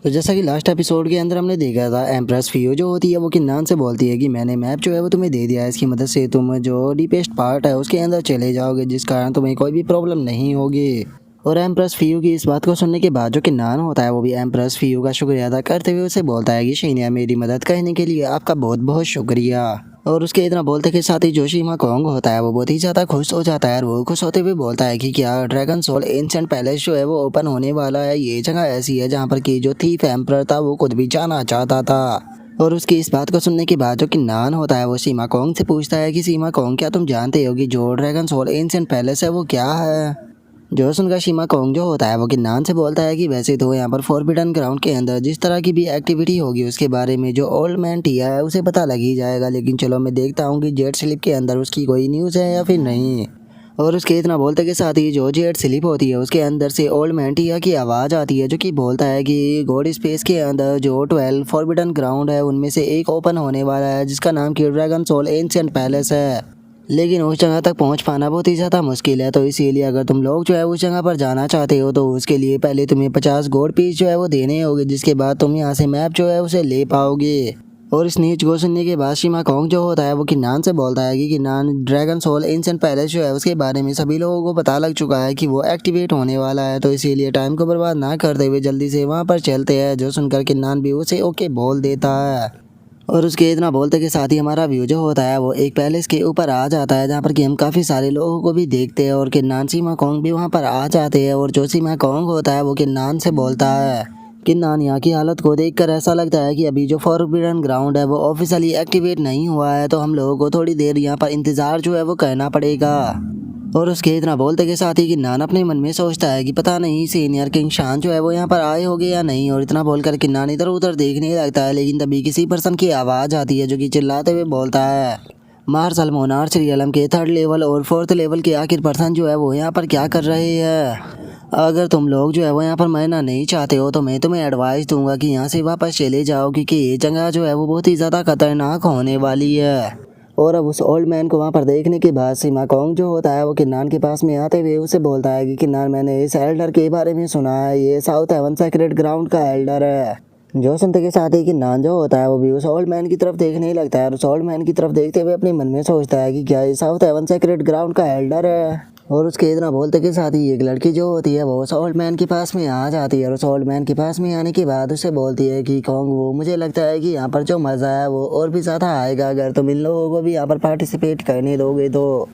तो जैसा कि लास्ट एपिसोड के अंदर हमने देखा था, एम्प्रेस फियो जो होती है वो किन्नान से बोलती है कि मैंने मैप जो है वो तुम्हें दे दिया है, इसकी मदद से तुम जो डीपेस्ट पार्ट है उसके अंदर चले जाओगे, जिस कारण तुम्हें कोई भी प्रॉब्लम नहीं होगी। और एम्प्रेस फियो की इस बात को सुनने के बाद जो किन्नान होता है वो भी एम्प्रेस फियो का शुक्रिया अदा करते हुए उसे बोलता है कि शीनिया, मेरी मदद करने के लिए आपका बहुत बहुत शुक्रिया। और उसके इतना बोलते के साथ ही जो शीमा कोंग होता है वो बहुत ही ज़्यादा खुश हो जाता है और वो खुश होते हुए बोलता है कि क्या ड्रैगन सोल एंशिएंट पैलेस जो है वो ओपन होने वाला है। ये जगह ऐसी है जहाँ पर कि जो थीफ एम्परर था वो खुद भी जाना चाहता था। और उसकी इस बात को सुनने के बाद जो किन्नान होता है वो सीमा कोंग से पूछता है कि सीमा कोंग, क्या तुम जानते हो कि जो ड्रैगन सोल एंशिएंट पैलेस है वो क्या है। जो सुनकर शीमा कोंग जो होता है वो किन्नान से बोलता है कि वैसे तो यहाँ पर फॉरबिडन ग्राउंड के अंदर जिस तरह की भी एक्टिविटी होगी उसके बारे में जो ओल्ड मैन टिया है उसे पता लग ही जाएगा, लेकिन चलो मैं देखता हूँ कि जेट स्लिप के अंदर उसकी कोई न्यूज़ है या फिर नहीं। और उसके इतना बोलते के साथ ही जो जेट स्लिप होती है उसके अंदर से ओल्ड मैन टिया की आवाज़ आती है, जो कि बोलता है कि गॉड स्पेस के अंदर जो 12 फॉरबिडन ग्राउंड है उनमें से एक ओपन होने वाला है जिसका नाम कि ड्रैगन सोल एंशिएंट पैलेस है। लेकिन उस जगह तक पहुंच पाना बहुत ही ज़्यादा मुश्किल है, तो इसीलिए अगर तुम लोग जो है उस जगह पर जाना चाहते हो तो उसके लिए पहले तुम्हें 50 गोल्ड पीस जो है वो देने होंगे, जिसके बाद तुम यहाँ से मैप जो है उसे ले पाओगे। और इस न्यूज को सुनने के बाद शीमा कोंग जो होता है वो किन्नान से बोलता है कि किन्नान, ड्रैगन सोल एंशिएंट पैलेस जो है उसके बारे में सभी लोगों को पता लग चुका है कि वो एक्टिवेट होने वाला है, तो इसीलिए टाइम को बर्बाद ना करते हुए जल्दी से वहाँ पर चलते हैं। जो सुनकर किन्नान भी उसे ओके बोल देता है। और उसके इतना बोलते के साथ ही हमारा व्यू जो होता है वो एक पैलेस के ऊपर आ जाता है, जहाँ पर कि हम काफ़ी सारे लोगों को भी देखते हैं और किन्नान सीमा कोंग भी वहाँ पर आ जाते हैं। और जो सीमा कोंग होता है वो किन्नान से बोलता है, किन्नान, यहाँ की हालत को देखकर ऐसा लगता है कि अभी जो फॉरबिडन ग्राउंड है वो ऑफिशियली एक्टिवेट नहीं हुआ है, तो हम लोगों को थोड़ी देर यहाँ पर इंतज़ार जो है वो करना पड़ेगा। और उसके इतना बोलते के साथ ही किन्नान अपने मन में सोचता है कि पता नहीं सीनियर किंग शान जो है वो यहाँ पर आए होंगे या नहीं। और इतना बोलकर किन्नान इधर उधर देखने लगता है, लेकिन तभी किसी पर्सन की आवाज़ आती है जो कि चिल्लाते हुए बोलता है, मार्शल मोनार्च रियलम के 3rd लेवल और 4th लेवल के आखिर पर्सन जो है वो यहाँ पर क्या कर रहे हैं। अगर तुम लोग जो है वो यहाँ पर मरना नहीं चाहते हो तो मैं तुम्हें एडवाइस दूंगा कि यहाँ से वापस चले जाओ, क्योंकि ये जगह जो है वो बहुत ही ज़्यादा खतरनाक होने वाली है। और अब उस ओल्ड मैन को वहाँ पर देखने के बाद सीमा कोंग जो होता है वो किन्नान के पास में आते हुए उसे बोलता है कि किन्नान, मैंने इस एल्डर के बारे में सुना है, ये साउथ हेवन सेक्रेड ग्राउंड का एल्डर है। जो सुनते के साथ ही किन्नान जो होता है वो भी उस ओल्ड मैन की तरफ देखने लगता है और उस ओल्ड मैन की तरफ देखते हुए अपने मन में सोचता है कि क्या ये साउथ हेवन सेक्रेड ग्राउंड का एल्डर है। और उसके इतना बोलते के साथ ही एक लड़की जो होती है वो उस ओल्ड मैन के पास में आ जाती है और उस ओल्ड मैन के पास में आने के बाद उसे बोलती है कि कोंग, वो मुझे लगता है कि यहाँ पर जो मज़ा है वो और भी ज़्यादा आएगा अगर तुम इन लोगों को भी यहाँ पर पार्टिसिपेट करने दोगे तो।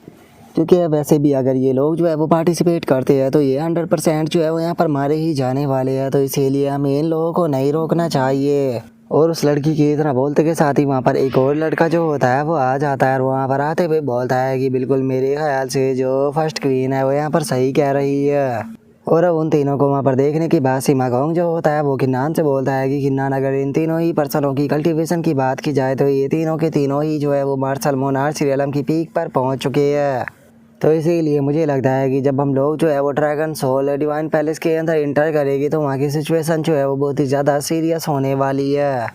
क्योंकि वैसे भी अगर ये लोग जो है वो पार्टिसिपेट करते हैं तो ये 100% जो है वो यहाँ पर मारे ही जाने वाले हैं, तो इसीलिए हमें इन लोगों को नहीं रोकना चाहिए। और उस लड़की की तरह बोलते के साथ ही वहाँ पर एक और लड़का जो होता है वो आ जाता है और वहाँ पर आते हुए बोलता है कि बिल्कुल मेरे ख्याल से जो फर्स्ट क्वीन है वो यहाँ पर सही कह रही है। और अब उन तीनों को वहाँ पर देखने के बाद सीमा कोंग जो होता है वो किन्नान से बोलता है कि किन्नान, अगर इन तीनों ही पर्सनों की कल्टीवेशन की बात की जाए तो ये तीनों के तीनों ही जो है वो मार्शल मोनार्च रियलम की पीक पर पहुँच चुके हैं। तो इसीलिए मुझे लगता है कि जब हम लोग जो है वो ड्रैगन सोल डिवाइन पैलेस के अंदर इंटर करेंगे तो वहाँ की सिचुएशन जो है वो बहुत ही ज़्यादा सीरियस होने वाली है।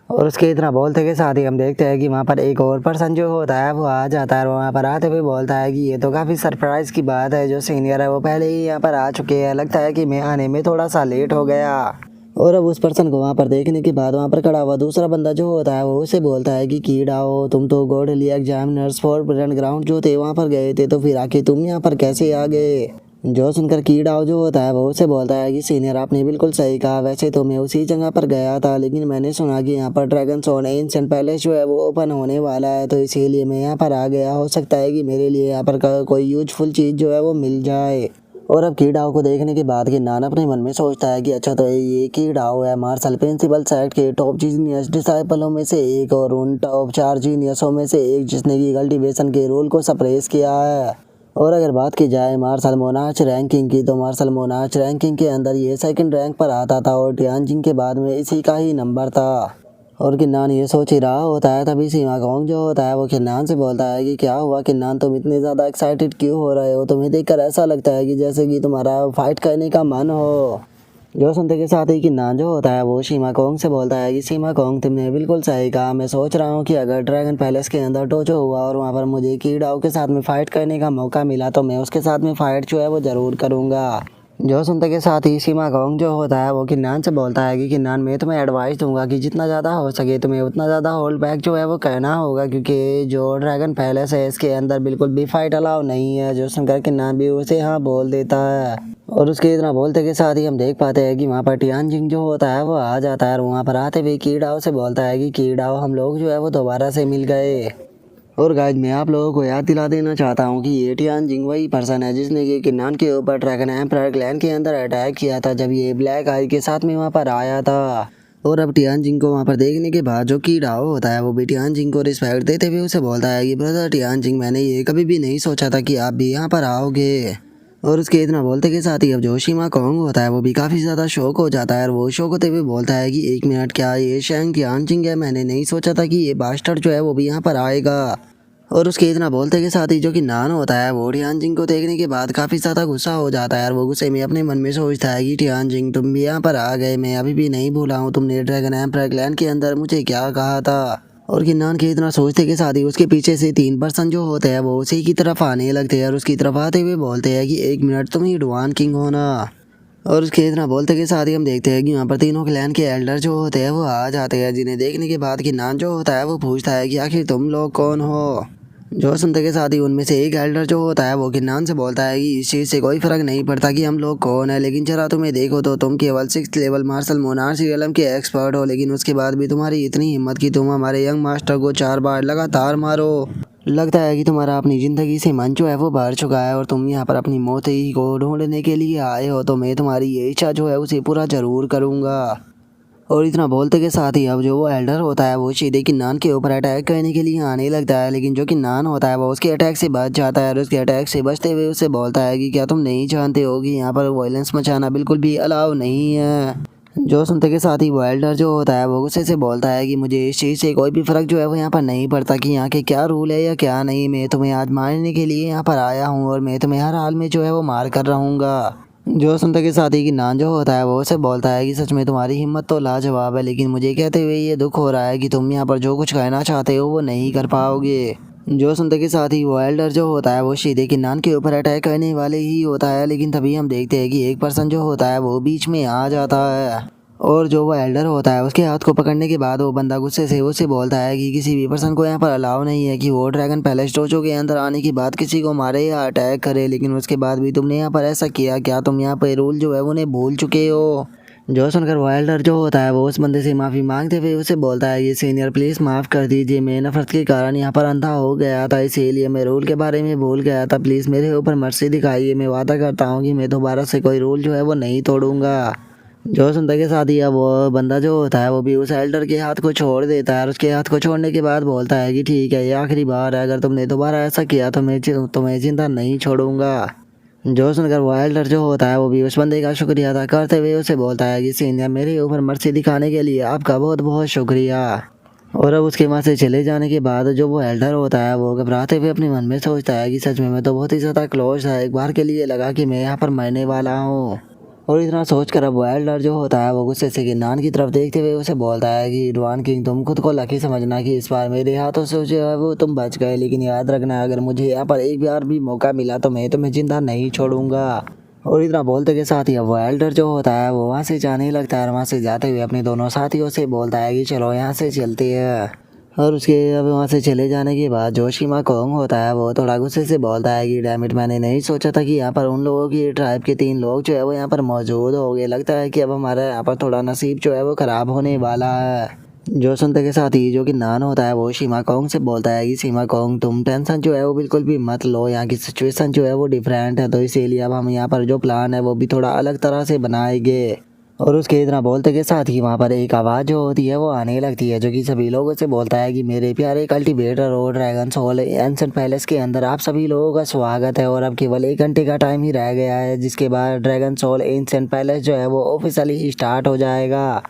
और उसके इतना बोलते के साथ ही हम देखते हैं कि वहाँ पर एक और पर्सन जो होता है वो आ जाता है और वहाँ पर आते हुए बोलता है कि ये तो काफ़ी सरप्राइज़ की बात है, जो सीनियर है वो पहले ही यहाँ पर आ चुके हैं, लगता है कि मैं आने में थोड़ा सा लेट हो गया। और अब उस पर्सन को वहाँ पर देखने के बाद वहाँ पर खड़ा हुआ दूसरा बंदा जो होता है वो उसे बोलता है कि कीड़ाओ, तुम तो गॉडली एग्जामिनर्स फॉरबिडन ग्राउंड जो थे वहाँ पर गए थे, तो फिर आके तुम यहाँ पर कैसे आ गए। जो सुनकर कीड़ाओ जो होता है वो उसे बोलता है कि सीनियर, आपने बिल्कुल सही कहा, वैसे तो मैं उसी जगह पर गया था, लेकिन मैंने सुना कि यहाँ पर ड्रैगन सोल एंशिएंट पैलेस जो है वो ओपन होने वाला है, तो इसीलिए मैं यहाँ पर आ गया। हो सकता है कि मेरे लिए यहाँ पर कोई यूजफुल चीज़ जो है वो मिल जाए। और अब कीड़ाओ को देखने के बाद किन्नान अपने मन में सोचता है कि अच्छा, तो ये कीड़ाओ है मार्शल प्रिंसिपल सेट के टॉप जीनियस डिसाइपलों में से एक और उन टॉप 4 जीनियसों में से एक जिसने की कल्टीवेशन के रोल को सप्रेस किया है। और अगर बात की जाए मार्शल मोनार्च रैंकिंग की, तो मार्शल मोनार्च रैंकिंग के अंदर ये 2nd रैंक पर आता था और टियानजिन के बाद में इसी का ही नंबर था। और किन्नान ये सोच ही रहा होता है, तभी सीमा कोंग जो होता है वो किन्नान से बोलता है कि क्या हुआ किन्नान, तुम इतने ज़्यादा एक्साइटेड क्यों हो रहे हो, तुम्हें देखकर ऐसा लगता है कि जैसे कि तुम्हारा फाइट करने का मन हो। जो सुनते के साथ ही किन्नान जो होता है वो सीमा कोंग से बोलता है कि सीमा कोंग, तुमने बिल्कुल सही कहा, मैं सोच रहा हूँ कि अगर ड्रैगन पैलेस के अंदर डोजो हुआ और वहाँ पर मुझे कीड़ाओं के साथ में फ़ाइट करने का मौका मिला तो मैं उसके साथ में फ़ाइट जो है वो ज़रूर करूँगा। जो सुनते के साथ ही सीमा गोंग जो होता है वो किन्नान से बोलता है कि किन्नान मैं तुम्हें एडवाइस दूंगा कि जितना ज़्यादा हो सके तुम्हें उतना ज़्यादा होल्ड बैक जो है वो करना होगा, क्योंकि जो ड्रैगन पैलेस है इसके अंदर बिल्कुल भी फाइट अलाउ नहीं है। जो सुनकर किन्नान भी उसे हाँ बोल देता है और उसके इतना बोलते के साथ ही हम देख पाते हैं कि वहाँ पर टियानजिंग जो होता है वो आ जाता है और वहाँ पर आते हुए कीड़ाओ से बोलता है कि कीड़ाओ हम लोग जो है वो दोबारा से मिल गए। और गाइज मैं आप लोगों को याद दिला देना चाहता हूँ कि ये टियानजिंग वही पर्सन है जिसने कि किन्नान के ऊपर ड्रैगन एम्परर क्लैन के अंदर अटैक किया था जब ये ब्लैक आई के साथ में वहाँ पर आया था। और अब टियानजिंग को वहाँ पर देखने के बाद जो कीड़ाओ होता है वो भी टियानजिंग को रिस्पेक्ट देते हुए उसे बोलता है कि ब्रदर टियानजिंग मैंने ये कभी भी नहीं सोचा था कि आप भी यहाँ पर आओगे। और उसके इतना बोलते के साथ ही अब जो शीमा कोंग होता है वो भी काफ़ी ज़्यादा शौक हो जाता है और वो शौक होते हुए बोलता है कि एक मिनट क्या ये शैंग टियानजिंग है, मैंने नहीं सोचा था कि ये बास्टर्ड जो है वो भी यहाँ पर आएगा। और उसके इतना बोलते के साथ ही जो कि नान होता है वो टियानजिंग को देखने के बाद काफ़ी ज़्यादा गुस्सा हो जाता है और वो गुस्से में अपने मन में सोचता है कि टियानजिंग तुम भी यहाँ पर आ गए, मैं अभी भी नहीं भूला हूँ तुमने ड्रैगन एम्परर क्लैन के अंदर मुझे क्या कहा था। और किन्नान के इतना सोचते के साथ ही उसके पीछे से 3 पर्सन जो होते हैं वो उसी की तरफ आने लगते हैं और उसकी तरफ आते हुए बोलते हैं कि एक मिनट तुम ही डुआन किंग हो ना। और उसके इतना बोलते के साथ ही हम देखते हैं कि यहाँ पर तीनों क्लैन के एल्डर जो होते हैं वो आ जाते हैं, जिन्हें देखने के बाद किन्नान जो होता है वो पूछता है कि आखिर तुम लोग कौन हो। जो सुनते के साथ ही उनमें से एक एल्डर जो होता है वो किन्नान से बोलता है कि इस चीज़ से कोई फ़र्क नहीं पड़ता कि हम लोग कौन है, लेकिन जरा तुम्हें देखो तो तुम केवल 6th level martial monarch realm के एक्सपर्ट हो, लेकिन उसके बाद भी तुम्हारी इतनी हिम्मत कि तुम हमारे यंग मास्टर को 4 बार लगातार मारो। लगता है कि तुम्हारा अपनी ज़िंदगी से मन जो है वो भर चुका है और तुम यहाँ पर अपनी मौत ही को ढूंढने के लिए आए हो, तो मैं तुम्हारी ये इच्छा जो है उसे पूरा ज़रूर करूँगा। और इतना बोलते के साथ ही अब जो वो एल्डर होता है वो सीधे किन्नान के ऊपर अटैक करने के लिए आने लगता है, लेकिन जो किन्नान होता है वो उसके अटैक से बच जाता है और उसके अटैक से बचते हुए उससे बोलता है कि क्या तुम नहीं जानते हो कि यहाँ पर वायलेंस मचाना बिल्कुल भी अलाउ नहीं है। जो सुनते के साथ ही वो एल्डर जो होता है वो गुस्से से बोलता है कि मुझे इस चीज़ से कोई भी फ़र्क जो है वो यहाँ पर नहीं पड़ता कि यहाँ के क्या रूल है या क्या नहीं, मैं तुम्हें आज मारने के लिए यहाँ पर आया हूँ और मैं तुम्हें हर हाल में जो है वो मार कर रहूँगा। जो सुनते के साथ ही कि नान जो होता है वो उसे बोलता है कि सच में तुम्हारी हिम्मत तो लाजवाब है, लेकिन मुझे कहते हुए ये दुख हो रहा है कि तुम यहाँ पर जो कुछ कहना चाहते हो वो नहीं कर पाओगे। जो सुनते के साथ ही वो एल्डर जो होता है वो सीधे किन्नान के ऊपर अटैक करने वाले ही होता है, लेकिन तभी हम देखते हैं कि एक पर्सन जो होता है वो बीच में आ जाता है और जो वो एल्डर होता है उसके हाथ को पकड़ने के बाद वो बंदा गुस्से से उससे बोलता है कि किसी भी पर्सन को यहाँ पर अलाउ नहीं है कि वो ड्रैगन पैलेस डोजो के अंदर आने के बाद किसी को मारे या अटैक करे, लेकिन उसके बाद भी तुमने यहाँ पर ऐसा किया, क्या तुम यहाँ पर रूल जो है उन्हें भूल चुके हो। जो सुनकर वो एल्डर जो होता है वो उस बंदे से माफ़ी मांगते हुए उसे बोलता है, ये सीनियर प्लीज़ माफ़ कर दीजिए, मैं नफरत के कारण यहाँ पर अंधा हो गया था, इसीलिए मैं रूल के बारे में भूल गया था, प्लीज़ मेरे ऊपर मर्सी दिखाइए, मैं वादा करता हूँ कि मैं दोबारा से कोई रूल जो है वो नहीं तोड़ूंगा। जो सुनते के साथ ही अब वो बंदा जो होता है वो भी उस एल्डर के हाथ को छोड़ देता है और उसके हाथ को छोड़ने के बाद बोलता है कि ठीक है ये आखिरी बार है, अगर तुमने दोबारा ऐसा किया तो मैं तुम्हें जिंदा नहीं छोड़ूंगा। जो सुनकर वो एल्डर जो होता है वो भी उस बंदे का शुक्रिया अदा करते हुए उसे बोलता है कि सीनियर मेरे ऊपर मर्सी दिखाने के लिए आपका बहुत बहुत शुक्रिया। और अब उसके वहाँ से चले जाने के बाद जो वो एल्डर होता है वो घबराते हुए अपने मन में सोचता है कि सच में मैं तो बहुत ही ज़्यादा क्लोज था, एक बार के लिए लगा कि मैं यहाँ पर मरने वाला हूँ। और इतना सोचकर अब वो एल्डर जो होता है वो गुस्से से किन्नान की तरफ देखते हुए उसे बोलता है कि डुआन किंग तुम खुद को लकी समझना कि इस बार मेरे हाथों से जो है वो तुम बच गए, लेकिन याद रखना अगर मुझे यहाँ पर एक बार भी मौका मिला तो मैं तुम्हें जिंदा नहीं छोड़ूंगा। और इतना बोलते के साथ ही अब वो एल्डर जो होता है वो वहाँ से जाने लगता है और वहाँ से जाते हुए अपने दोनों साथियों से बोलता है कि चलो यहाँ से चलते हैं। और उसके अब वहाँ से चले जाने के बाद जो शीमा कोंग होता है वो थोड़ा गुस्से से बोलता है कि डैम इट, मैंने नहीं सोचा था कि यहाँ पर उन लोगों की ट्राइब के 3 लोग जो है वो यहाँ पर मौजूद हो गए, लगता है कि अब हमारा यहाँ पर थोड़ा नसीब जो है वो ख़राब होने वाला है। जो सुनते के साथ ही जो कि नान होता है वो शीमा कोंग से बोलता है कि शीमा कोंग तुम टेंशन जो है वो बिल्कुल भी मत लो, यहाँ की सिचुएशन जो है वो डिफरेंट है, तो इसीलिए अब हम यहाँ पर जो प्लान है वो भी थोड़ा अलग तरह से बनाएंगे। और उसके इतना बोलते के साथ ही वहाँ पर एक आवाज़ जो होती है वो आने लगती है जो कि सभी लोगों से बोलता है कि मेरे प्यारे कल्टीवेटर और ड्रैगन सोल एंसेंट पैलेस के अंदर आप सभी लोगों का स्वागत है और अब केवल 1 घंटे का टाइम ही रह गया है, जिसके बाद ड्रैगन सोल एंसेंट पैलेस जो है वो ऑफिशियली स्टार्ट हो जाएगा।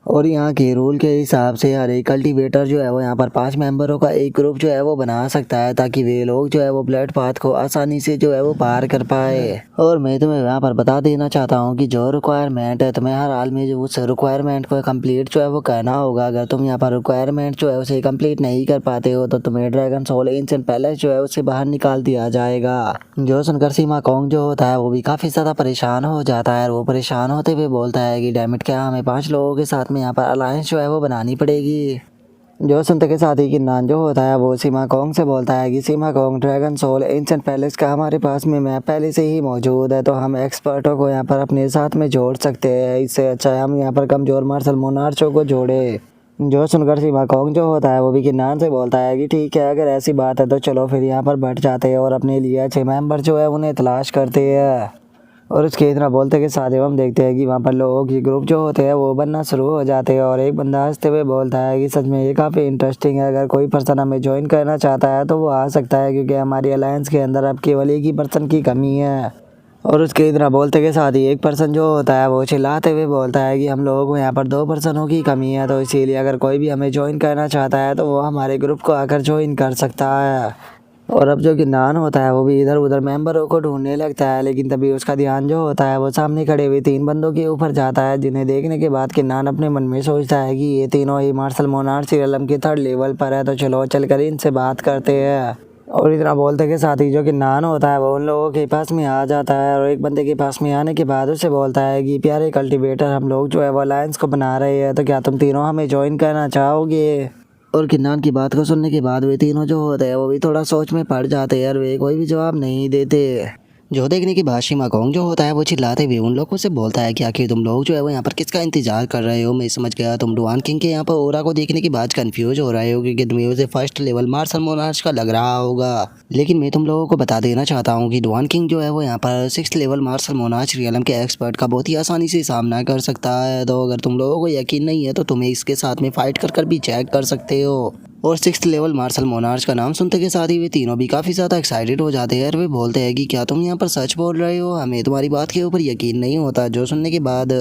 और यहाँ के रूल के हिसाब से हर एक कल्टीवेटर जो है वो यहाँ पर 5 मेंबरों का एक ग्रुप जो है वो बना सकता है, ताकि वे लोग जो है वो ब्लड पाथ को आसानी से जो है वो पार कर पाए। और मैं तुम्हें यहाँ पर बता देना चाहता हूँ कि जो रिक्वायरमेंट है तुम्हें हर हाल में जो उस रिक्वायरमेंट को कंप्लीट जो है वो करना होगा। अगर तुम यहाँ पर रिक्वायरमेंट जो है उसे कंप्लीट नहीं कर पाते हो तो तुम्हें ड्रैगन सोल एंशिएंट पैलेस जो है उससे बाहर निकाल दिया जाएगा। जो सुनकर सीमा कोंग जो होता है वो भी काफी ज्यादा परेशान हो जाता है और वो परेशान होते हुए बोलता है कि डैमिट, क्या हमें 5 लोगों के साथ में यहाँ पर अलायंस जो है वो बनानी पड़ेगी। जो सुनते के साथ ही किन्नान जो होता है वो सीमा कोंग से बोलता है कि सीमा कोंग, ड्रैगन सोल एंशिएंट पैलेस का हमारे पास में मैप पहले से ही मौजूद है, तो हम एक्सपर्टों को यहाँ पर अपने साथ में जोड़ सकते हैं। इससे अच्छा है हम यहाँ पर कमजोर मार्शल मोनार्चों को जोड़े। जो सुनकर सीमा कोंग जो होता है वो भी किन्नान से बोलता है कि ठीक है, अगर ऐसी बात है तो चलो फिर यहाँ पर बैठ जाते हैं और अपने लिए अच्छे मेंबर जो है उन्हें तलाश करते हैं। और उसके इतना बोलते के साथ ही हम देखते हैं कि वहाँ पर लोगों की ग्रुप जो होते हैं वो बनना शुरू हो जाते हैं। और एक बंदा हंसते हुए बोलता है कि सच में ये काफ़ी इंटरेस्टिंग है, अगर कोई पर्सन हमें ज्वाइन करना चाहता है तो वो आ सकता है, क्योंकि हमारी अलायंस के अंदर अब केवल एक ही पर्सन की कमी है। और उसके इतना बोलते के साथ ही एक पर्सन जो होता है वो चिल्लाते हुए बोलता है कि हम लोगों को यहाँ पर 2 पर्सनों की कमी है, तो इसीलिए अगर कोई भी हमें ज्वाइन करना चाहता है तो वो हमारे ग्रुप को आकर ज्वाइन कर सकता है। और अब जो किन्नान होता है वो भी इधर उधर मेंबरों को ढूंढने लगता है, लेकिन तभी उसका ध्यान जो होता है वो सामने खड़े हुए 3 बंदों के ऊपर जाता है, जिन्हें देखने के बाद किन्नान अपने मन में सोचता है कि ये तीनों ही मार्शल मोनार्च रियलम के 3rd लेवल पर है, तो चलो चलकर इनसे बात करते हैं। और इतना बोलते के साथ ही जो किन्नान होता है वो उन लोगों के पास में आ जाता है और एक बंदे के पास में आने के बाद उसे बोलता है कि प्यारे कल्टीवेटर, हम लोग जो है वो अलायंस को बना रहे हैं, तो क्या तुम तीनों हमें ज्वाइन करना चाहोगे। और किन्नान की बात को सुनने के बाद वे तीनों जो होते हैं वो भी थोड़ा सोच में पड़ जाते हैं और वे कोई भी जवाब नहीं देते। जो देखने के बाद सीमा कोंग जो होता है वो चिल्लाते हुए उन लोगों से बोलता है कि आखिर तुम लोग जो है वो यहाँ पर किसका इंतजार कर रहे हो। मैं समझ गया, तुम डुआन किंग के यहाँ पर ओरा को देखने के बाद कंफ्यूज हो रहे हो, क्योंकि तुम्हें उसे 1st लेवल मार्शल मोनार्च का लग रहा होगा। लेकिन मैं तुम लोगों को बता देना चाहता हूँ कि डुआन किंग जो है वो यहाँ पर 6th level martial monarch realm के एक्सपर्ट का बहुत ही आसानी से सामना कर सकता है। तो अगर तुम लोगों को यकीन नहीं है तो तुम्हें इसके साथ में फाइट कर भी चेक कर सकते हो। और 6th लेवल मार्शल मोनार्च का नाम सुनते के साथ ही वे तीनों भी काफ़ी ज़्यादा एक्साइटेड हो जाते हैं और वे बोलते हैं कि क्या तुम यहाँ पर सच बोल रहे हो, हमें तुम्हारी बात के ऊपर यकीन नहीं होता। जो सुनने के बाद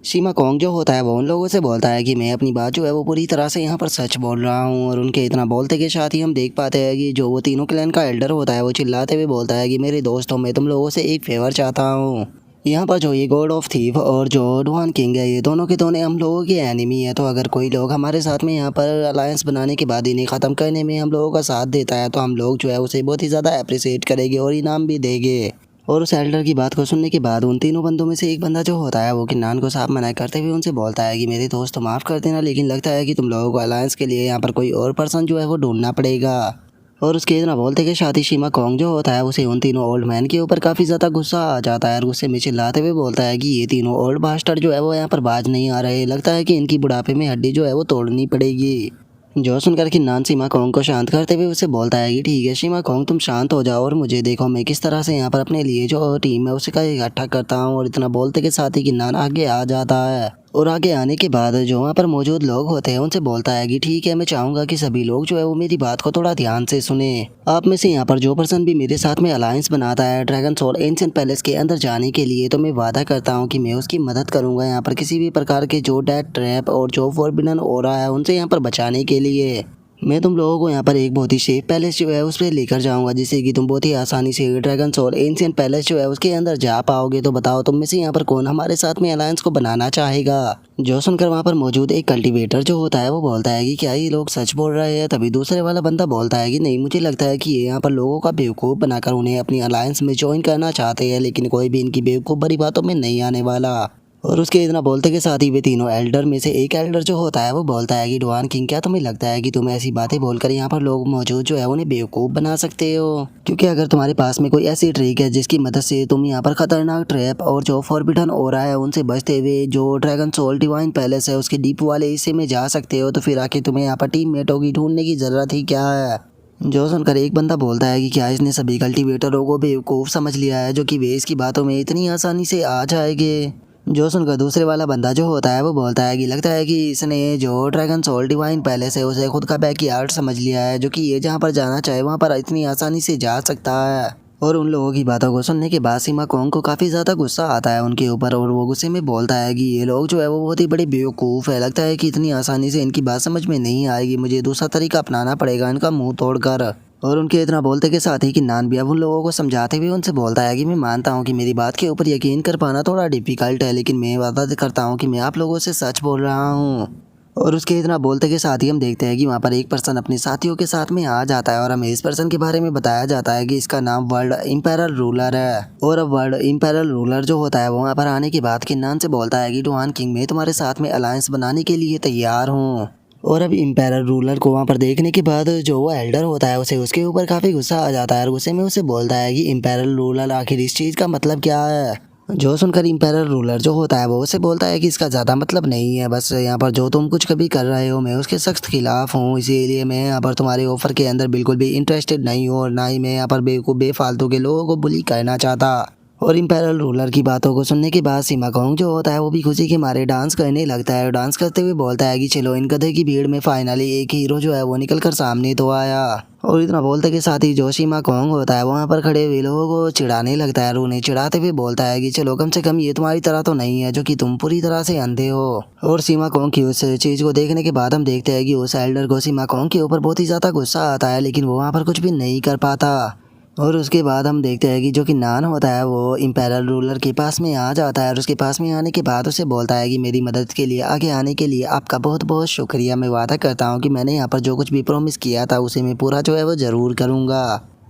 सीमा कोंग जो होता है वो उन लोगों से बोलता है कि मैं अपनी बात जो है वो पूरी तरह से यहाँ पर सच बोल रहा हूँ। और उनके इतना बोलते के साथ ही हम देख पाते हैं कि जो वो तीनों क्लैन का एल्डर होता है वो चिल्लाते हुए बोलता है कि मेरे दोस्तों, मैं तुम लोगों से एक फेवर चाहता हूँ। यहाँ पर जो ये गॉड ऑफ थीफ और जो डुआन किंग है, ये दोनों के दोनों हम लोगों के एनिमी है, तो अगर कोई लोग हमारे साथ में यहाँ पर अलायंस बनाने के बाद इन्हें ख़त्म करने में हम लोगों का साथ देता है तो हम लोग जो है उसे बहुत ही ज़्यादा अप्रिशिएट करेंगे और इनाम भी देंगे। और उस एल्डर की बात को सुनने के बाद उन तीनों बंदों में से एक बंदा जो होता है वो किन्नान को साफ मना करते हुए उनसे बोलता है कि मेरे दोस्त तो माफ़ कर देना, लेकिन लगता है कि तुम लोगों को अलायंस के लिए यहाँ पर कोई और पर्सन जो है वो ढूंढना पड़ेगा। और उसके इतना बोलते कि शादी सीमा कोंग जो होता है उसे उन तीनों ओल्ड मैन के ऊपर काफ़ी ज़्यादा गुस्सा आ जाता है और गुस्से में चिल्लाते हुए बोलता है कि ये तीनों ओल्ड बास्टर जो है वो यहाँ पर बाज नहीं आ रहे, लगता है कि इनकी बुढ़ापे में हड्डी जो है वो तोड़नी पड़ेगी। जो सुनकर किन्नान सीमा कोंग को शांत करते हुए उसे बोलता है कि ठीक है सीमा कोंग, तुम शांत हो जाओ और मुझे देखो मैं किस तरह से यहाँ पर अपने लिए जो टीम है उसका इकट्ठा करता हूँ। और इतना बोलते के साथ ही किन्नान आगे आ जाता है और आगे आने के बाद जो वहाँ पर मौजूद लोग होते हैं उनसे बोलता है कि ठीक है, मैं चाहूँगा कि सभी लोग जो है वो मेरी बात को थोड़ा ध्यान से सुने। आप में से यहाँ पर जो पर्सन भी मेरे साथ में अलायंस बनाता है ड्रैगन सोल एंशिएंट पैलेस के अंदर जाने के लिए, तो मैं वादा करता हूँ कि मैं उसकी मदद करूँगा यहाँ पर किसी भी प्रकार के जो डेथ ट्रैप और जो फॉरबिडन ओरा है उनसे यहाँ पर बचाने के लिए। मैं तुम लोगों को यहाँ पर एक बहुत ही सेफ पैलेस जो है उस पर लेकर जाऊंगा, जिससे कि तुम बहुत ही आसानी से ड्रैगन सोल एंशिएंट पैलेस जो है उसके अंदर जा पाओगे। तो बताओ तुम में से यहाँ पर कौन हमारे साथ में अलायंस को बनाना चाहेगा। जो सुनकर वहाँ पर मौजूद एक कल्टीवेटर जो होता है वो बोलता है कि क्या ये लोग सच बोल रहे हैं। तभी दूसरे वाला बंदा बोलता है कि नहीं, मुझे लगता है कि ये यहाँ पर लोगों का बेवकूफ़ बनाकर उन्हें अपनी अलायंस में ज्वाइन करना चाहते हैं, लेकिन कोई भी इनकी बेवकूफ़ भरी बातों में नहीं आने वाला। और उसके इतना बोलते के साथ ही वे तीनों एल्डर में से एक एल्डर जो होता है वो बोलता है कि डुआन किंग, क्या तुम्हें लगता है कि तुम ऐसी बातें बोलकर यहाँ पर लोग मौजूद जो है उन्हें बेवकूफ़ बना सकते हो? क्योंकि अगर तुम्हारे पास में कोई ऐसी ट्रिक है जिसकी मदद से तुम यहाँ पर खतरनाक ट्रैप और जो फॉरबिडन ओरा है उनसे बचते हुए जो ड्रैगन सोल डिवाइन पैलेस है उसके डीप वाले हिस्से में जा सकते हो, तो फिर आके तुम्हें यहाँ पर टीममेटों की ढूंढने की ज़रूरत ही क्या है। जो सुनकर एक बंदा बोलता है कि क्या इसने सभी कल्टीवेटरों को बेवकूफ़ समझ लिया है जो कि वे इसकी बातों में इतनी आसानी से आ जाएंगे। जो सुनकर दूसरे वाला बंदा जो होता है वो बोलता है कि लगता है कि इसने जो ड्रैगन सोल डिवाइन पैलेस है उसे खुद का बैकयार्ड समझ लिया है, जो कि ये जहाँ पर जाना चाहे वहाँ पर इतनी आसानी से जा सकता है। और उन लोगों की बातों को सुनने के बाद सीमा कोंग को काफ़ी ज़्यादा गुस्सा आता है उनके ऊपर और वो गुस्से में बोलता है कि ये लोग जो है वो बहुत ही बड़े बेवकूफ़ है। लगता है कि इतनी आसानी से इनकी बात समझ में नहीं आएगी, मुझे दूसरा तरीका अपनाना पड़ेगा इनका मुंह तोड़कर। और उनके इतना बोलते के साथ ही कि नान भी अब उन लोगों को समझाते हुए उनसे बोलता है कि मैं मानता हूँ कि मेरी बात के ऊपर यकीन कर पाना थोड़ा डिफ़िकल्ट है, लेकिन मैं वादा करता हूँ कि मैं आप लोगों से सच बोल रहा हूँ। और उसके इतना बोलते के साथ ही हम देखते हैं कि वहाँ पर एक पर्सन अपने साथियों के साथ में आ जाता है और हमें इस पर्सन के बारे में बताया जाता है कि इसका नाम वर्ल्ड इम्पेरल रूलर है। और अब वर्ल्ड इम्पेरल रूलर जो होता है वो वहाँ पर आने के बाद किन्नान से बोलता है कि डुआन किंग मैं तुम्हारे साथ में अलायंस बनाने के लिए तैयार हूँ। और अब इम्पेरल रूलर को वहाँ पर देखने के बाद जो वो एल्डर होता है उसे उसके ऊपर काफ़ी गुस्सा आ जाता है और गुस्से में उसे बोलता है कि इम्पेरल रूलर आखिर इस चीज़ का मतलब क्या है। जो सुनकर इम्पेरल रूलर जो होता है वो उसे बोलता है कि इसका ज़्यादा मतलब नहीं है, बस यहाँ पर जो तुम कुछ कभी कर रहे हो मैं उसके सख्त खिलाफ हूँ, इसीलिए मैं यहाँ पर तुम्हारे ऑफर के अंदर बिल्कुल भी इंटरेस्टेड नहीं हूँ और ना ही मैं यहाँ पर बेफालतू के लोगों को बुली करना चाहता। और इम्पेरल रूलर की बातों को सुनने के बाद सीमा कोंग जो होता है वो भी खुशी के मारे डांस करने लगता है और डांस करते हुए बोलता है कि चलो इन गधे की भीड़ में फाइनली एक हीरो जो है वो निकल कर सामने तो आया। और इतना बोलते के साथ ही जो सीमा कोंग होता है वहाँ पर खड़े हुए लोगों को चिढ़ाने लगता है और उन्हें चिढ़ाते हुए बोलता है कि चलो कम से कम ये तुम्हारी तरह तो नहीं है जो कि तुम पूरी तरह से अंधे हो। और सीमा कोंग की उस चीज़ को देखने के बाद हम देखते हैं कि उस एल्डर को सीमा कोंग के ऊपर बहुत ही ज़्यादा गुस्सा आता है, लेकिन वो वहाँ पर कुछ भी नहीं कर पाता। और उसके बाद हम देखते हैं कि जो कि नान होता है वो इम्पेरल रूलर के पास में आ जाता है और उसके पास में आने के बाद उसे बोलता है कि मेरी मदद के लिए आगे आने के लिए आपका बहुत बहुत शुक्रिया। मैं वादा करता हूँ कि मैंने यहाँ पर जो कुछ भी प्रॉमिस किया था उसे मैं पूरा जो है वो ज़रूर करूँगा।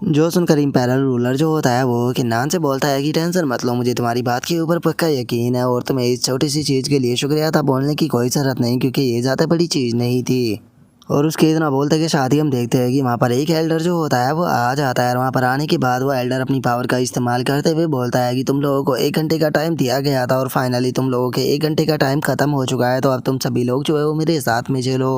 जो सुनकर इम्पेरल रूलर जो होता है वो कि नान से बोलता है कि टेंशन मत लो, मुझे तुम्हारी बात के ऊपर पक्का यकीन है और तुम्हें इस छोटी सी चीज़ के लिए शुक्रिया था बोलने की कोई ज़रूरत नहीं, क्योंकि ये ज़्यादा बड़ी चीज़ नहीं थी। और उसके इतना बोलते कि शादी हम देखते हैं कि वहाँ पर एक एल्डर जो होता है वो आ जाता है और वहाँ पर आने के बाद वो एल्डर अपनी पावर का इस्तेमाल करते हुए बोलता है कि तुम लोगों को 1 घंटे का टाइम दिया गया था और फाइनली तुम लोगों के 1 घंटे का टाइम खत्म हो चुका है, तो अब तुम सभी लोग जो है वो मेरे साथ में चलो।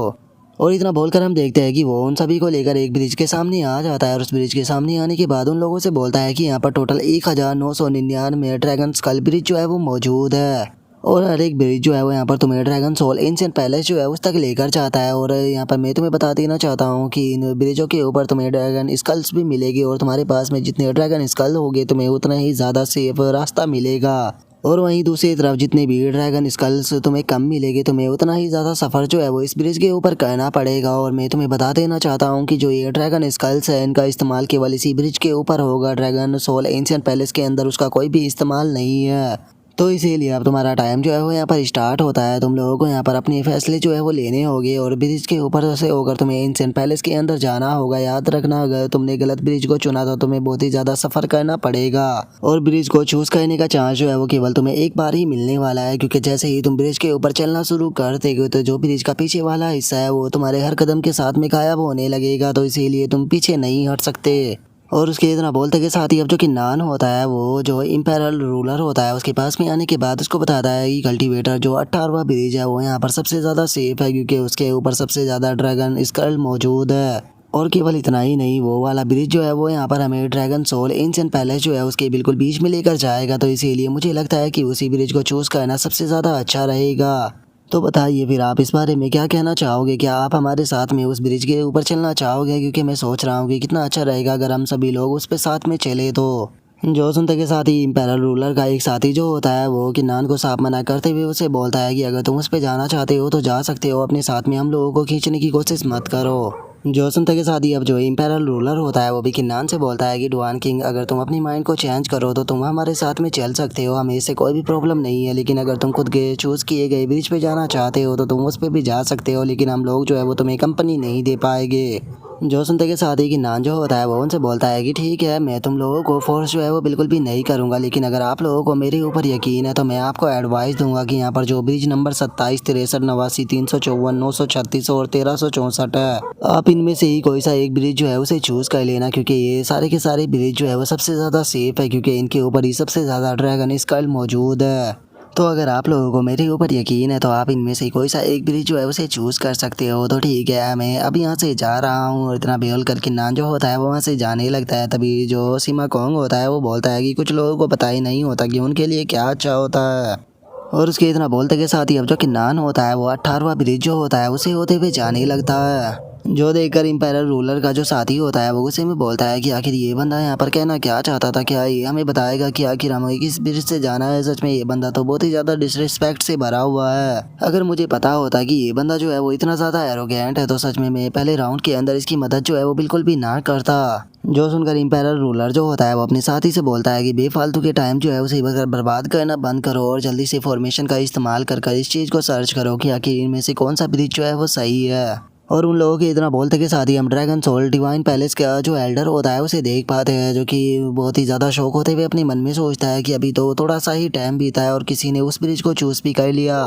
और इतना बोलकर हम देखते हैं कि वो उन सभी को लेकर एक ब्रिज के सामने आ जाता है और उस ब्रिज के सामने आने के बाद उन लोगों से बोलता है कि यहाँ पर टोटल 1999 ड्रैगन स्कल ब्रिज जो है वो मौजूद है और हर एक ब्रिज जो है वो यहाँ पर तुम्हें ड्रैगन सोल एंशिएंट पैलेस जो है उस तक लेकर जाता है। और यहाँ पर मैं तुम्हें बता देना चाहता हूँ कि इन ब्रिजों के ऊपर तुम्हें ड्रैगन स्कल्स भी मिलेगी और तुम्हारे पास में जितने ड्रैगन स्कल होंगे तुम्हें उतना ही ज़्यादा सेफ रास्ता मिलेगा। और वहीं दूसरी तरफ जितने भी ड्रैगन स्कल्स तुम्हें कम मिलेंगे तुम्हें उतना ही ज़्यादा सफ़र जो है वो इस ब्रिज के ऊपर करना पड़ेगा। और मैं तुम्हें बता देना चाहता हूँ कि जो ये ड्रैगन स्कल्स है इनका इस्तेमाल केवल इसी ब्रिज के ऊपर होगा, ड्रैगन सोल एंशिएंट पैलेस के अंदर उसका कोई भी इस्तेमाल नहीं है। तो इसीलिए अब तुम्हारा टाइम जो है वो यहाँ पर स्टार्ट होता है, तुम लोगों को यहाँ पर अपने फैसले जो है वो लेने होंगे और ब्रिज के ऊपर से होकर तुम्हें एंशिएंट पैलेस के अंदर जाना होगा। याद रखना अगर तुमने गलत ब्रिज को चुना तो तुम्हें बहुत ही ज़्यादा सफ़र करना पड़ेगा और ब्रिज को चूज़ करने का चांस जो है वो केवल तुम्हें एक बार ही मिलने वाला है, क्योंकि जैसे ही तुम ब्रिज के ऊपर चलना शुरू कर देगे तो जो ब्रिज का पीछे वाला हिस्सा है वो तुम्हारे हर कदम के साथ में गायब होने लगेगा, तो इसीलिए तुम पीछे नहीं हट सकते। और उसके इतना बोलते के साथ ही अब जो कि नान होता है वो जो इम्पेरल रूलर होता है उसके पास में आने के बाद उसको बताता है कि कल्टीवेटर जो 18वां ब्रिज है वो यहाँ पर सबसे ज़्यादा सेफ है, क्योंकि उसके ऊपर सबसे ज़्यादा ड्रैगन स्कल मौजूद है। और केवल इतना ही नहीं, वो वाला ब्रिज जो है वो यहाँ पर हमें ड्रैगन सोल एंशिएंट पैलेस जो है उसके बिल्कुल बीच में लेकर जाएगा, तो इसीलिए मुझे लगता है कि उसी ब्रिज को चूज़ करना सबसे ज़्यादा अच्छा रहेगा। तो बताइए फिर आप इस बारे में क्या कहना चाहोगे, क्या आप हमारे साथ में उस ब्रिज के ऊपर चलना चाहोगे, क्योंकि मैं सोच रहा हूँ कि कितना अच्छा रहेगा अगर हम सभी लोग उस पर साथ में चले। तो जो सुनते के साथ ही इम्पेरल रूलर का एक साथी जो होता है वो किन्नान को साफ मना करते हुए उसे बोलता है कि अगर तुम उस पर जाना चाहते हो तो जा सकते हो, अपने साथ में हम लोगों को खींचने की कोशिश मत करो। जो सुनते के साथ ही अब जो इम्पेरल रूलर होता है वो भी किन्नान से बोलता है कि डुआन किंग अगर तुम अपनी माइंड को चेंज करो तो तुम हमारे साथ में चल सकते हो, हमें इससे कोई भी प्रॉब्लम नहीं है, लेकिन अगर तुम खुद के चूज़ किए गए ब्रिज पे जाना चाहते हो तो तुम उस पर भी जा सकते हो, लेकिन हम लोग जो है वो तुम्हें कंपनी नहीं दे पाएंगे। जो सुनते के साथ ही कि नान जो होता है वो उनसे बोलता है कि ठीक है मैं तुम लोगों को फोर्स जो है वो बिल्कुल भी नहीं करूँगा, लेकिन अगर आप लोगों को मेरे ऊपर यकीन है तो मैं आपको एडवाइस दूंगा कि यहाँ पर जो ब्रिज नंबर 27, 63, 89, 354, 936 और 1364 है, आप इनमें से ही कोई सा एक ब्रिज जो है उसे चूज़ कर लेना, क्योंकि ये सारे के सारे ब्रिज जो है वो सबसे ज़्यादा सेफ है, क्योंकि इनके ऊपर ही सबसे ज़्यादा ड्रैगन स्कल मौजूद है। तो अगर आप लोगों को मेरे ऊपर यकीन है तो आप इनमें से कोई सा एक ब्रिज जो है उसे चूज़ कर सकते हो। तो ठीक है मैं अब यहाँ से जा रहा हूँ। और इतना बेहोल करके नान जो होता है वो वहाँ से जाने लगता है। तभी जो सीमा कोंग होता है वो बोलता है कि कुछ लोगों को पता ही नहीं होता कि उनके लिए क्या अच्छा होता है। और उसके इतना बोलते के साथ ही अब जो कि नान होता है वो 18वां ब्रिज जो होता है उसे होते हुए जाने लगता है। जो देखकर इम्पायर रूलर का जो साथी होता है वो गुस्से में बोलता है कि आखिर ये बंदा यहाँ पर कहना क्या चाहता था, क्या ये हमें बताएगा कि आखिर हमें किस ब्रिज से जाना है। सच में ये बंदा तो बहुत ही ज़्यादा डिसरिस्पेक्ट से भरा हुआ है। अगर मुझे पता होता कि ये बंदा जो है वो इतना ज़्यादा एरोगेंट है तो सच में मैं पहले राउंड के अंदर इसकी मदद जो है वो बिल्कुल भी ना करता। जो सुनकर इम्पायर रूलर जो होता है वो अपने साथी से बोलता है कि बेफालतू के टाइम जो है उसे बर्बाद करना बंद करो और जल्दी से फॉर्मेशन का इस्तेमाल कर इस चीज़ को सर्च करो कि आखिर इनमें से कौन सा ब्रिज जो है वो सही है। और उन लोगों के इतना बोलते के साथ ही हम ड्रैगन सोल डिवाइन पैलेस का जो एल्डर होता है उसे देख पाते हैं, जो कि बहुत ही ज़्यादा शौक होते हुए अपने मन में सोचता है कि अभी तो थोड़ा सा ही टाइम बीता है और किसी ने उस ब्रिज को चूज़ भी कर लिया।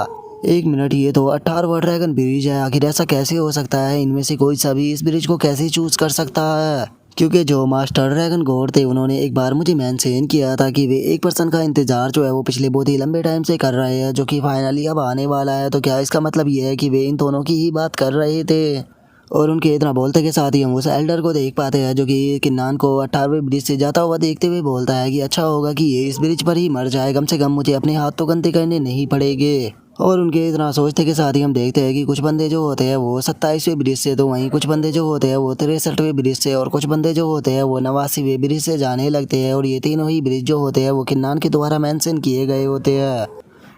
एक मिनट, ये तो 18वां ड्रैगन ब्रिज है, आखिर ऐसा कैसे हो सकता है? इनमें से कोई सा भी इस ब्रिज को कैसे चूज़ कर सकता है? क्योंकि जो मास्टर ड्रैगन गॉड थे उन्होंने एक बार मुझे मेंशन किया था कि वे एक पर्सन का इंतजार जो है वो पिछले बहुत ही लंबे टाइम से कर रहे हैं, जो कि फाइनली अब आने वाला है। तो क्या इसका मतलब ये है कि वे इन दोनों की ही बात कर रहे थे? और उनके इतना बोलते के साथ ही हम उस एल्डर को देख पाते हैं जो कि किन्नान को 18वें ब्रिज से जाता हुआ देखते हुए बोलता है कि अच्छा होगा कि ये इस ब्रिज पर ही मर जाए, कम से कम मुझे अपने हाथ तो गंदे करने नहीं पड़ेंगे। और उनके इतना सोचते के साथ ही हम देखते हैं कि कुछ बंदे जो होते हैं वो 27वें ब्रिज से, तो वहीं कुछ बंदे जो होते हैं वो 63वें ब्रिज से, और कुछ बंदे जो होते हैं वो 89वें ब्रिज से जाने लगते हैं। और ये तीनों ही ब्रिज जो होते हैं वो किन्नान के द्वारा मेंशन किए गए होते हैं।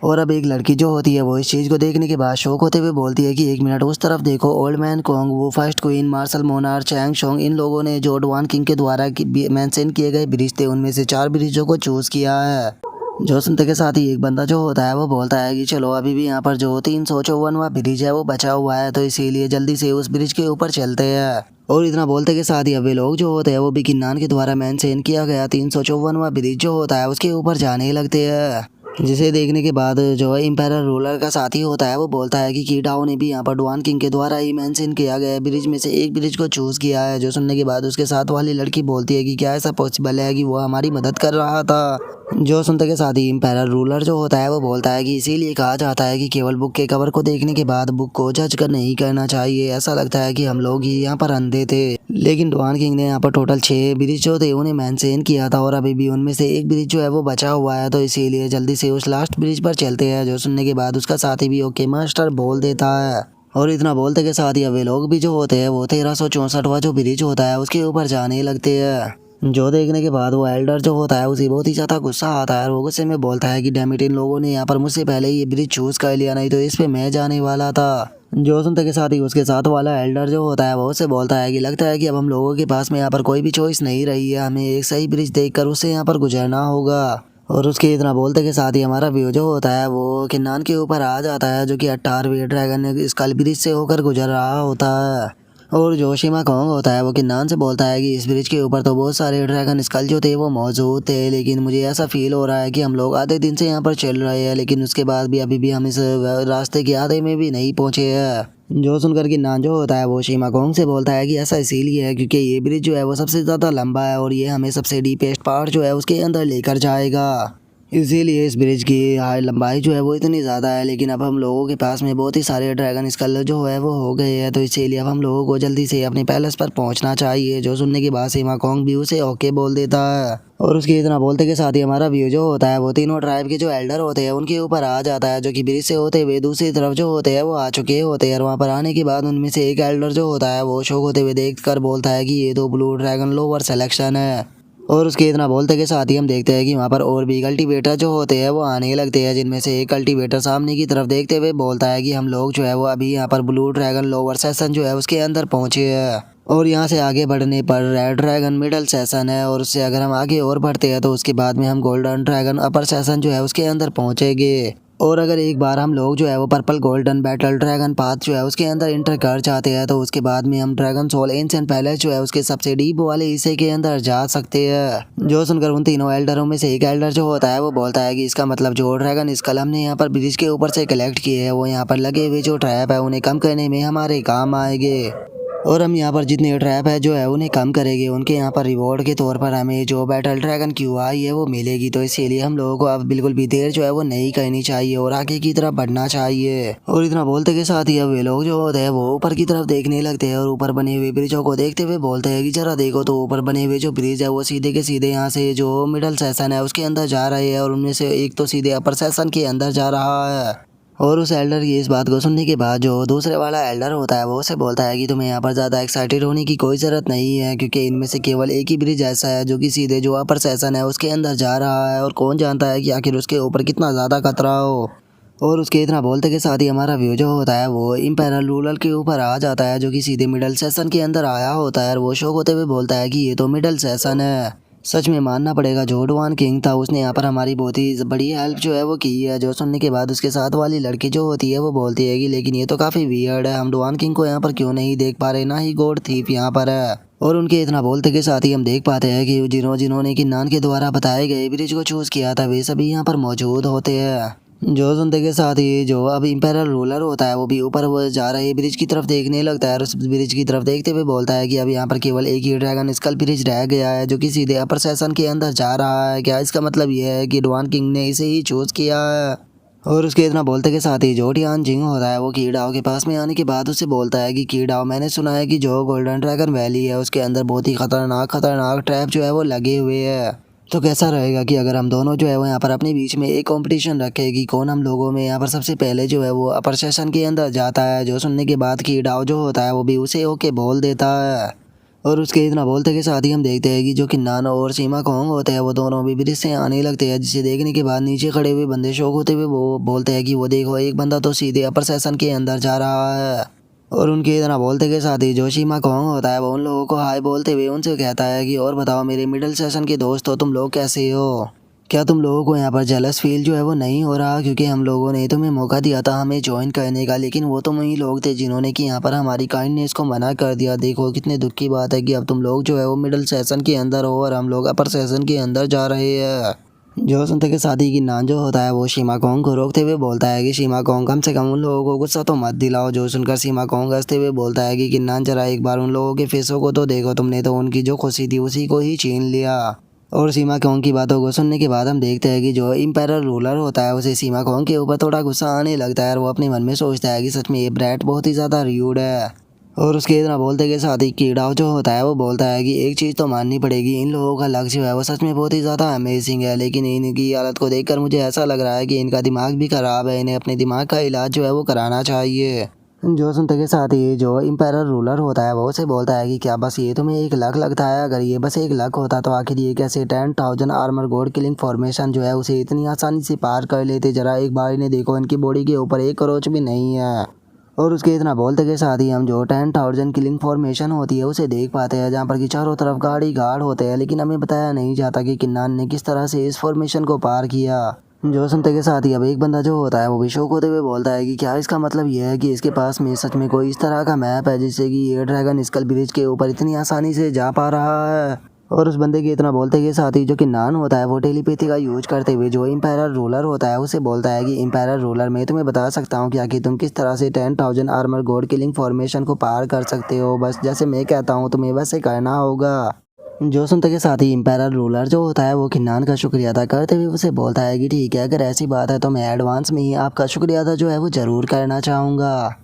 और अब एक लड़की जो होती है वो इस चीज़ को देखने के बाद शौक होते हुए बोलती है कि एक मिनट उस तरफ देखो, ओल्ड मैन कोंग, वो फर्स्ट क्वीन, मार्शल मोनार, चैंग शोंग, इन लोगों ने जो डवान किंग के द्वारा मेंशन किए गए ब्रिज थे उनमें से 4 ब्रिजों को चूज़ किया है। जो सुनते के साथ ही एक बंदा जो होता है वो बोलता है कि चलो अभी भी यहाँ पर जो 354वां ब्रिज है वो बचा हुआ है, तो इसीलिए जल्दी से उस ब्रिज के ऊपर चलते हैं। और इतना बोलते के साथ ही अब वे लोग जो होते हैं वो भी किन्नान के द्वारा मेंशन किया गया 354वां ब्रिज जो होता है उसके ऊपर जाने लगते हैं। जिसे देखने के बाद जो है इम्पायर रूलर का साथी होता है वो बोलता है कि कीटाओ ने भी यहाँ पर डवान किंग के द्वारा ही मेंशन किया गया ब्रिज में से एक ब्रिज को चूज़ किया है। जो सुनने के बाद उसके साथ वाली लड़की बोलती है कि क्या ऐसा पॉसिबल है कि वो हमारी मदद कर रहा था। जो सुनते के साथ ही इम्पायर रूलर जो होता है वो बोलता है कि इसीलिए कहा जाता है कि केवल बुक के कवर को देखने के बाद बुक को जज कर नहीं करना चाहिए। ऐसा लगता है कि हम लोग ही यहाँ पर अंधे थे, लेकिन डवान किंग ने यहाँ पर टोटल 6 ब्रिज जो थे उन्हें मेंशन किया था और अभी भी उनमें से एक ब्रिज जो है वो बचा हुआ है, तो इसीलिए जल्दी से उस लास्ट ब्रिज पर चलते हैं। जो सुनने के बाद उसका साथी भी ओके मास्टर बोल देता है। और इतना बोलते के साथ ही वे लोग भी जो होते हैं वो 1364वां जो ब्रिज होता है उसके ऊपर जाने लगते हैं। जो देखने के बाद वो एल्डर जो होता है उसे बहुत ही ज़्यादा गुस्सा आता है और वो गुस्से में बोलता है कि डैमिट, इन लोगों ने यहाँ पर मुझसे पहले ये ब्रिज चूज़ कर लिया, नहीं तो इस पे मैं जाने वाला था। जो सुनते के साथ ही उसके साथ वाला एल्डर जो होता है वो उससे बोलता है कि लगता है कि अब हम लोगों के पास में यहाँ पर कोई भी चॉइस नहीं रही है, हमें एक सही ब्रिज देखकर उससे यहाँ पर गुजरना होगा। और उसके इतना बोलते के साथ ही हमारा व्यू जो होता है वो किन्नान के ऊपर आ जाता है, जो कि 18वें ड्रैगन स्कल ब्रिज से होकर गुजर रहा होता है। और जो शिमा कोंग होता है वो किन्नान से बोलता है कि इस ब्रिज के ऊपर तो बहुत सारे ड्रैगन स्कल जो थे वो मौजूद थे, लेकिन मुझे ऐसा फील हो रहा है कि हम लोग आधे दिन से यहाँ पर चल रहे हैं, लेकिन उसके बाद भी अभी भी हम इस रास्ते के आधे में भी नहीं पहुँचे हैं। जो सुनकर किन्नान जो होता है वो शिमा कोंग से बोलता है कि ऐसा इसीलिए है क्योंकि ये ब्रिज जो है वो सबसे ज़्यादा लंबा है और ये हमें सबसे डीपेस्ट पार्ट जो है उसके अंदर लेकर जाएगा। इसीलिए इस ब्रिज की लंबाई जो है वो इतनी ज़्यादा है, लेकिन अब हम लोगों के पास में बहुत ही सारे ड्रैगन स्कल जो है वो हो गए हैं, तो इसीलिए अब हम लोगों को जल्दी से अपने पैलेस पर पहुंचना चाहिए। जो सुनने के बाद सीमा कोंग भी उसे ओके बोल देता है। और उसके इतना बोलते के साथ ही हमारा व्यू जो होता है वो तीनों ट्राइब के जो एल्डर होते हैं उनके ऊपर आ जाता है, जो कि ब्रिज से होते हुए दूसरी तरफ जो होते हैं वो आ चुके होते हैं। और वहाँ पर आने के बाद उनमें से एक एल्डर जो होता है वो शौक होते हुए देख कर बोलता है कि ये तो ब्लू ड्रैगन लोअर सिलेक्शन है। और उसके इतना बोलते के साथ ही हम देखते हैं कि वहाँ पर और भी कल्टीवेटर जो होते हैं वो आने लगते हैं, जिनमें से एक कल्टीवेटर सामने की तरफ देखते हुए बोलता है कि हम लोग जो है वो अभी यहाँ पर ब्लू ड्रैगन लोअर सेशन जो है उसके अंदर पहुँचे हैं और यहाँ से आगे बढ़ने पर रेड ड्रैगन मिडल सेशन है, और उससे अगर हम आगे और बढ़ते हैं तो उसके बाद में हम गोल्डन ड्रैगन अपर सेशन जो है उसके अंदर पहुँचेंगे। और अगर एक बार हम लोग जो है वो purple golden battle dragon path जो है उसके अंदर इंटर कर जाते हैं तो उसके बाद में हम ड्रैगन सोल एंशिएंट पैलेस जो है उसके सबसे डीप वाले हिस्से के अंदर जा सकते हैं। जो सुनकर उन तीनों एल्डरों में से एक एल्डर जो होता है वो बोलता है कि इसका मतलब जो ड्रैगन स्कल हमने यहाँ पर ब्रिज के ऊपर से कलेक्ट किए हैं वो यहाँ पर लगे हुए जो ट्रैप है उन्हें कम करने में हमारे काम आएंगे, और हम यहाँ पर जितने ट्रैप है जो है उन्हें कम करेंगे, उनके यहाँ पर रिवॉर्ड के तौर पर हमें जो बैटल ड्रैगन क्यू आई है वो मिलेगी। तो इसीलिए हम लोगों को अब बिल्कुल भी देर जो है वो नहीं करनी चाहिए और आगे की तरफ बढ़ना चाहिए। और इतना बोलते के साथ ही अब वे लोग जो होते हैं वो ऊपर की तरफ देखने लगते हैं और ऊपर बने हुए ब्रिजों को देखते हुए बोलते हैं कि जरा देखो तो ऊपर बने हुए जो ब्रिज है वो सीधे के सीधे यहाँ से जो मिडल सेशन है उसके अंदर जा रहे हैं, और उनमें से एक तो सीधे अपर सेशन के अंदर जा रहा है। और उस एल्डर की इस बात को सुनने के बाद जो दूसरे वाला एल्डर होता है वो उसे बोलता है कि तुम्हें यहाँ पर ज़्यादा एक्साइटेड होने की कोई ज़रूरत नहीं है, क्योंकि इनमें से केवल एक ही ब्रिज ऐसा है जो कि सीधे जो अपर सेशन है उसके अंदर जा रहा है, और कौन जानता है कि आखिर उसके ऊपर कितना ज़्यादा खतरा हो। और उसके इतना बोलते के साथ ही हमारा व्यू जो होता है वो इम्पेरियल रूलर के ऊपर आ जाता है, जो कि सीधे मिडल सेशन के अंदर आया होता है, और वो शौक होते हुए बोलता है कि ये तो मिडल सेशन है। सच में मानना पड़ेगा जो डुआन किंग था उसने यहाँ पर हमारी बहुत ही बड़ी हेल्प जो है वो की है। जो सुनने के बाद उसके साथ वाली लड़की जो होती है वो बोलती है कि लेकिन ये तो काफ़ी वियर्ड है, हम डुआन किंग को यहाँ पर क्यों नहीं देख पा रहे, ना ही गॉड थीफ यहाँ पर है। और उनके इतना बोलते के साथ ही हम देख पाते हैं कि जिन्होंने किन्नान के द्वारा बताए गए ब्रिज को चूज़ किया था वे सभी यहाँ पर मौजूद होते हैं। जो सुनते के साथ ही जो अब इम्पेरियल रूलर होता है वो भी ऊपर वो जा रहे ब्रिज की तरफ देखने लगता है, और उस ब्रिज की तरफ देखते हुए बोलता है कि अब यहाँ पर केवल एक ही ड्रैगन स्कल ब्रिज रह गया है जो कि सीधे अपर सेशन के अंदर जा रहा है। क्या इसका मतलब ये है कि डुआन किंग ने इसे ही चूज किया है? और उसके इतना बोलते के साथ ही जो टियान जिंग होता है वो कीड़ाओं के पास में आने के बाद उससे बोलता है कि कीड़ाओ, मैंने सुना है कि जो गोल्डन ड्रैगन वैली है उसके अंदर बहुत ही खतरनाक ट्रैप जो है वो लगे हुए है। तो कैसा रहेगा कि अगर हम दोनों जो है वो यहाँ पर अपने बीच में एक कंपटीशन रखें कि कौन हम लोगों में यहाँ पर सबसे पहले जो है वो अपर सेशन के अंदर जाता है। जो सुनने के बाद कीड़ाओ जो होता है वो भी उसे ओके बोल देता है। और उसके इतना बोलते के साथ ही हम देखते हैं कि जो किन्नान और सीमा कोंग होते हैं वो दोनों भी ब्रिज से आने लगते हैं, जिसे देखने के बाद नीचे खड़े हुए बंदे शौक होते हुए वो बोलते हैं कि वो देखो एक बंदा तो सीधे अपर सेशन के अंदर जा रहा है। और उनके इतना बोलते के साथ ही जो सीमा कोंग होता है वो उन लोगों को हाय बोलते हुए उनसे कहता है कि और बताओ मेरे मिडिल सेशन के दोस्तों, तुम लोग कैसे हो? क्या तुम लोगों को यहाँ पर जेलस फील जो है वो नहीं हो रहा, क्योंकि हम लोगों ने तुम्हें मौका दिया था हमें ज्वाइन करने का, लेकिन वो तुम ही लोग थे जिन्होंने कि यहाँ पर हमारी काइंडनेस को मना कर दिया। देखो कितने दुख की बात है कि अब तुम लोग जो है वो मिडिल सेशन के अंदर हो और हम लोग अपर सेशन के अंदर जा रहे हैं। जो सुनते के साथ ही कि नान जो होता है वो सीमा कोंग को रोकते हुए बोलता है कि सीमा कोंग, कम से कम उन लोगों को गुस्सा तो मत दिलाओ। जो सुनकर सीमा कोंग हंसते हुए बोलता है कि किन्नान जरा एक बार उन लोगों के फेसों को तो देखो, तुमने तो उनकी जो खुशी थी उसी को ही छीन लिया। और सीमा कोंग की बातों को सुनने के बाद हम देखते हैं कि जो इम्पेरियल रूलर होता है उसे सीमा कोंग के ऊपर थोड़ा गुस्सा आने लगता है, और वो अपने मन में सोचता है कि सच में ये ब्रैट बहुत ही ज़्यादा र्यूड है। और उसके इतना बोलते के साथ ही कीड़ाओ जो होता है वो बोलता है कि एक चीज़ तो माननी पड़ेगी, इन लोगों का लक जो है वो सच में बहुत ही ज़्यादा अमेजिंग है, लेकिन इनकी हालत को देखकर मुझे ऐसा लग रहा है कि इनका दिमाग भी ख़राब है, इन्हें अपने दिमाग का इलाज जो है वो कराना चाहिए। जो सुनते के साथ ही जो इम्पेरियल रूलर होता है वो उसे बोलता है कि क्या बस ये तुम्हें एक लक लगता है? अगर ये बस एक लक होता तो आखिर ये कैसे 10,000 आर्मर गोड किलिंग फॉर्मेशन जो है उसे इतनी आसानी से पार कर लेते? जरा एक बार इन्हें देखो, इनकी बॉडी के ऊपर एक करोच भी नहीं है। और उसके इतना बोलते के साथ ही हम जो 10,000 किलिंग फॉर्मेशन होती है उसे देख पाते हैं, जहाँ पर कि चारों तरफ गाड़ी गार्ड होते हैं, लेकिन हमें बताया नहीं जाता कि किन्नान ने किस तरह से इस फॉर्मेशन को पार किया। जो सुनते के साथ ही अब एक बंदा जो होता है वो भी शौक होते हुए बोलता है कि क्या इसका मतलब ये है कि इसके पास में सच में कोई इस तरह का मैप है जिससे कि ये ड्रैगन स्कल ब्रिज के ऊपर इतनी आसानी से जा पा रहा है? और उस बंदे के इतना बोलते के साथ ही जो किन्नान होता है वो टेलीपैथी का यूज करते हुए जो इम्पेरियल रूलर होता है उसे बोलता है कि इम्पेरियल रूलर, मैं तुम्हें बता सकता हूँ कि तुम किस तरह से 10,000 आर्मर गोड किलिंग फॉर्मेशन को पार कर सकते हो, बस जैसे मैं कहता हूँ तुम्हें वैसे करना होगा। जो सुनते के साथ ही इम्पेरियल रूलर जो होता है वो किन्नान का शुक्रिया अदा करते हुए उसे बोलता है कि ठीक है, अगर ऐसी बात है तो मैं एडवांस में ही आपका शुक्रिया अदा जो है वो ज़रूर करना चाहूँगा।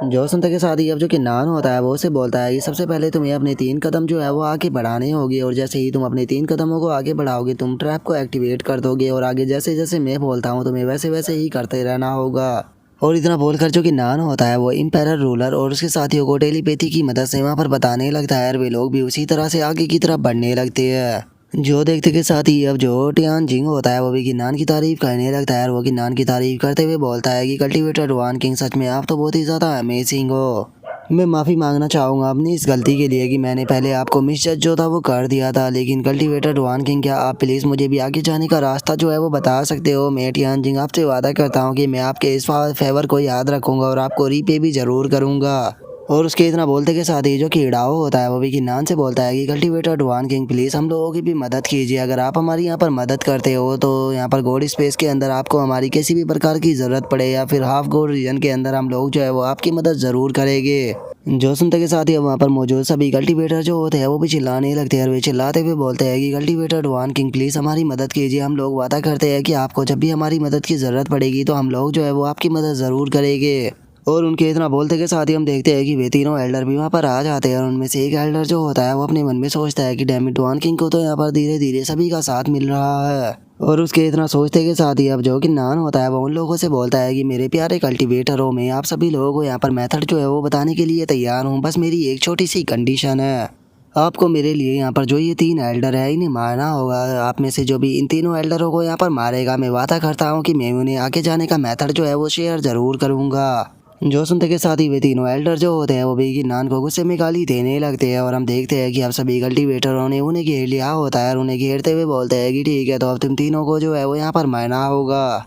जो सुनते के साथ ही अब जो किन्नान होता है वो उसे बोलता है कि सबसे पहले तुम्हें अपने 3 कदम जो है वो आगे बढ़ाने होंगे, और जैसे ही तुम अपने 3 कदमों को आगे बढ़ाओगे तुम ट्रैप को एक्टिवेट कर दोगे, और आगे जैसे जैसे मैं बोलता हूँ तुम्हें वैसे वैसे ही करते रहना होगा। और इतना बोलकर जो किन्नान होता है वो इम्पेरियल रूलर और उसके साथियों को टेलीपैथी की मदद से वहाँ पर बताने लगता है, और वे लोग भी उसी तरह से आगे की तरफ बढ़ने लगते हैं। जो देखते के साथ ही अब जो टियान जिंग होता है वो भी किन्नान की तारीफ करने लगता है, और वो किन्नान की तारीफ करते हुए बोलता है कि कल्टीवेटर डुआन किंग, सच में आप तो बहुत ही ज़्यादा अमेजिंग हो। मैं माफ़ी मांगना चाहूँगा अपनी इस गलती के लिए कि मैंने पहले आपको मिसजज जो था वो कर दिया था, लेकिन कल्टीवेटर डुआन किंग, क्या आप प्लीज़ मुझे भी आगे जाने का रास्ता जो है वो बता सकते हो? मैं टियान जिंग आपसे वादा करता हूँ कि मैं आपके इस फेवर को याद रखूँगा और आपको रीपे भी ज़रूर करूँगा। और उसके इतना बोलते के साथ ही जो कीड़ाओ होता है वो भी किन्नान से बोलता है कि कल्टीवेटर डुआन किंग, प्लीज़ हम लोगों की भी मदद कीजिए। अगर आप हमारी यहाँ पर मदद करते हो तो यहाँ पर गॉड स्पेस के अंदर आपको हमारी किसी भी प्रकार की ज़रूरत पड़े या फिर हाफ गॉड रीजन के अंदर हम लोग जो है वो आपकी मदद ज़रूर करेंगे। जो सुनते के साथ ही वहाँ पर मौजूद सभी कल्टीवेटर जो होते हैं वो भी चिल्लाने लगते हैं, और वे चिल्लाते हुए बोलते हैं कि कल्टीवेटर डुआन किंग, प्लीज़ हमारी मदद कीजिए। हम लोग वादा करते हैं कि आपको जब भी हमारी मदद की ज़रूरत पड़ेगी तो हम लोग जो है वो आपकी मदद ज़रूर करेंगे। और उनके इतना बोलते के साथ ही हम देखते हैं कि वे तीनों एल्डर भी वहाँ पर आ जाते हैं और उनमें से एक एल्डर जो होता है वो अपने मन में सोचता है कि डैम इट डुआन किंग को तो यहाँ पर धीरे धीरे सभी का साथ मिल रहा है। और उसके इतना सोचते के साथ ही अब जो कि नान होता है वो उन लोगों से बोलता है कि मेरे प्यारे कल्टीवेटरों में आप सभी लोगों को यहाँ पर मेथड जो है वो बताने के लिए तैयार हूँ, बस मेरी एक छोटी सी कंडीशन है। आपको मेरे लिए यहाँ पर जो ये 3 एल्डर है इन्हें मारना होगा। आप में से जो भी इन तीनों एल्डरों को यहाँ पर मारेगा, मैं वादा करता हूँ कि मैं उन्हें आगे जाने का मेथड जो है वो शेयर जरूर करूँगा। जो सुनते के साथ ही वे तीनों एल्डर जो होते हैं वो भी नान को गुस्से में गाली देने लगते हैं और हम देखते हैं कि अब सभी कल्टीवेटरों ने उन्हें घेर लिया होता है और उन्हें घेरते हुए बोलते हैं कि ठीक है, तो अब तुम तीनों को जो है वो यहाँ पर मारना होगा।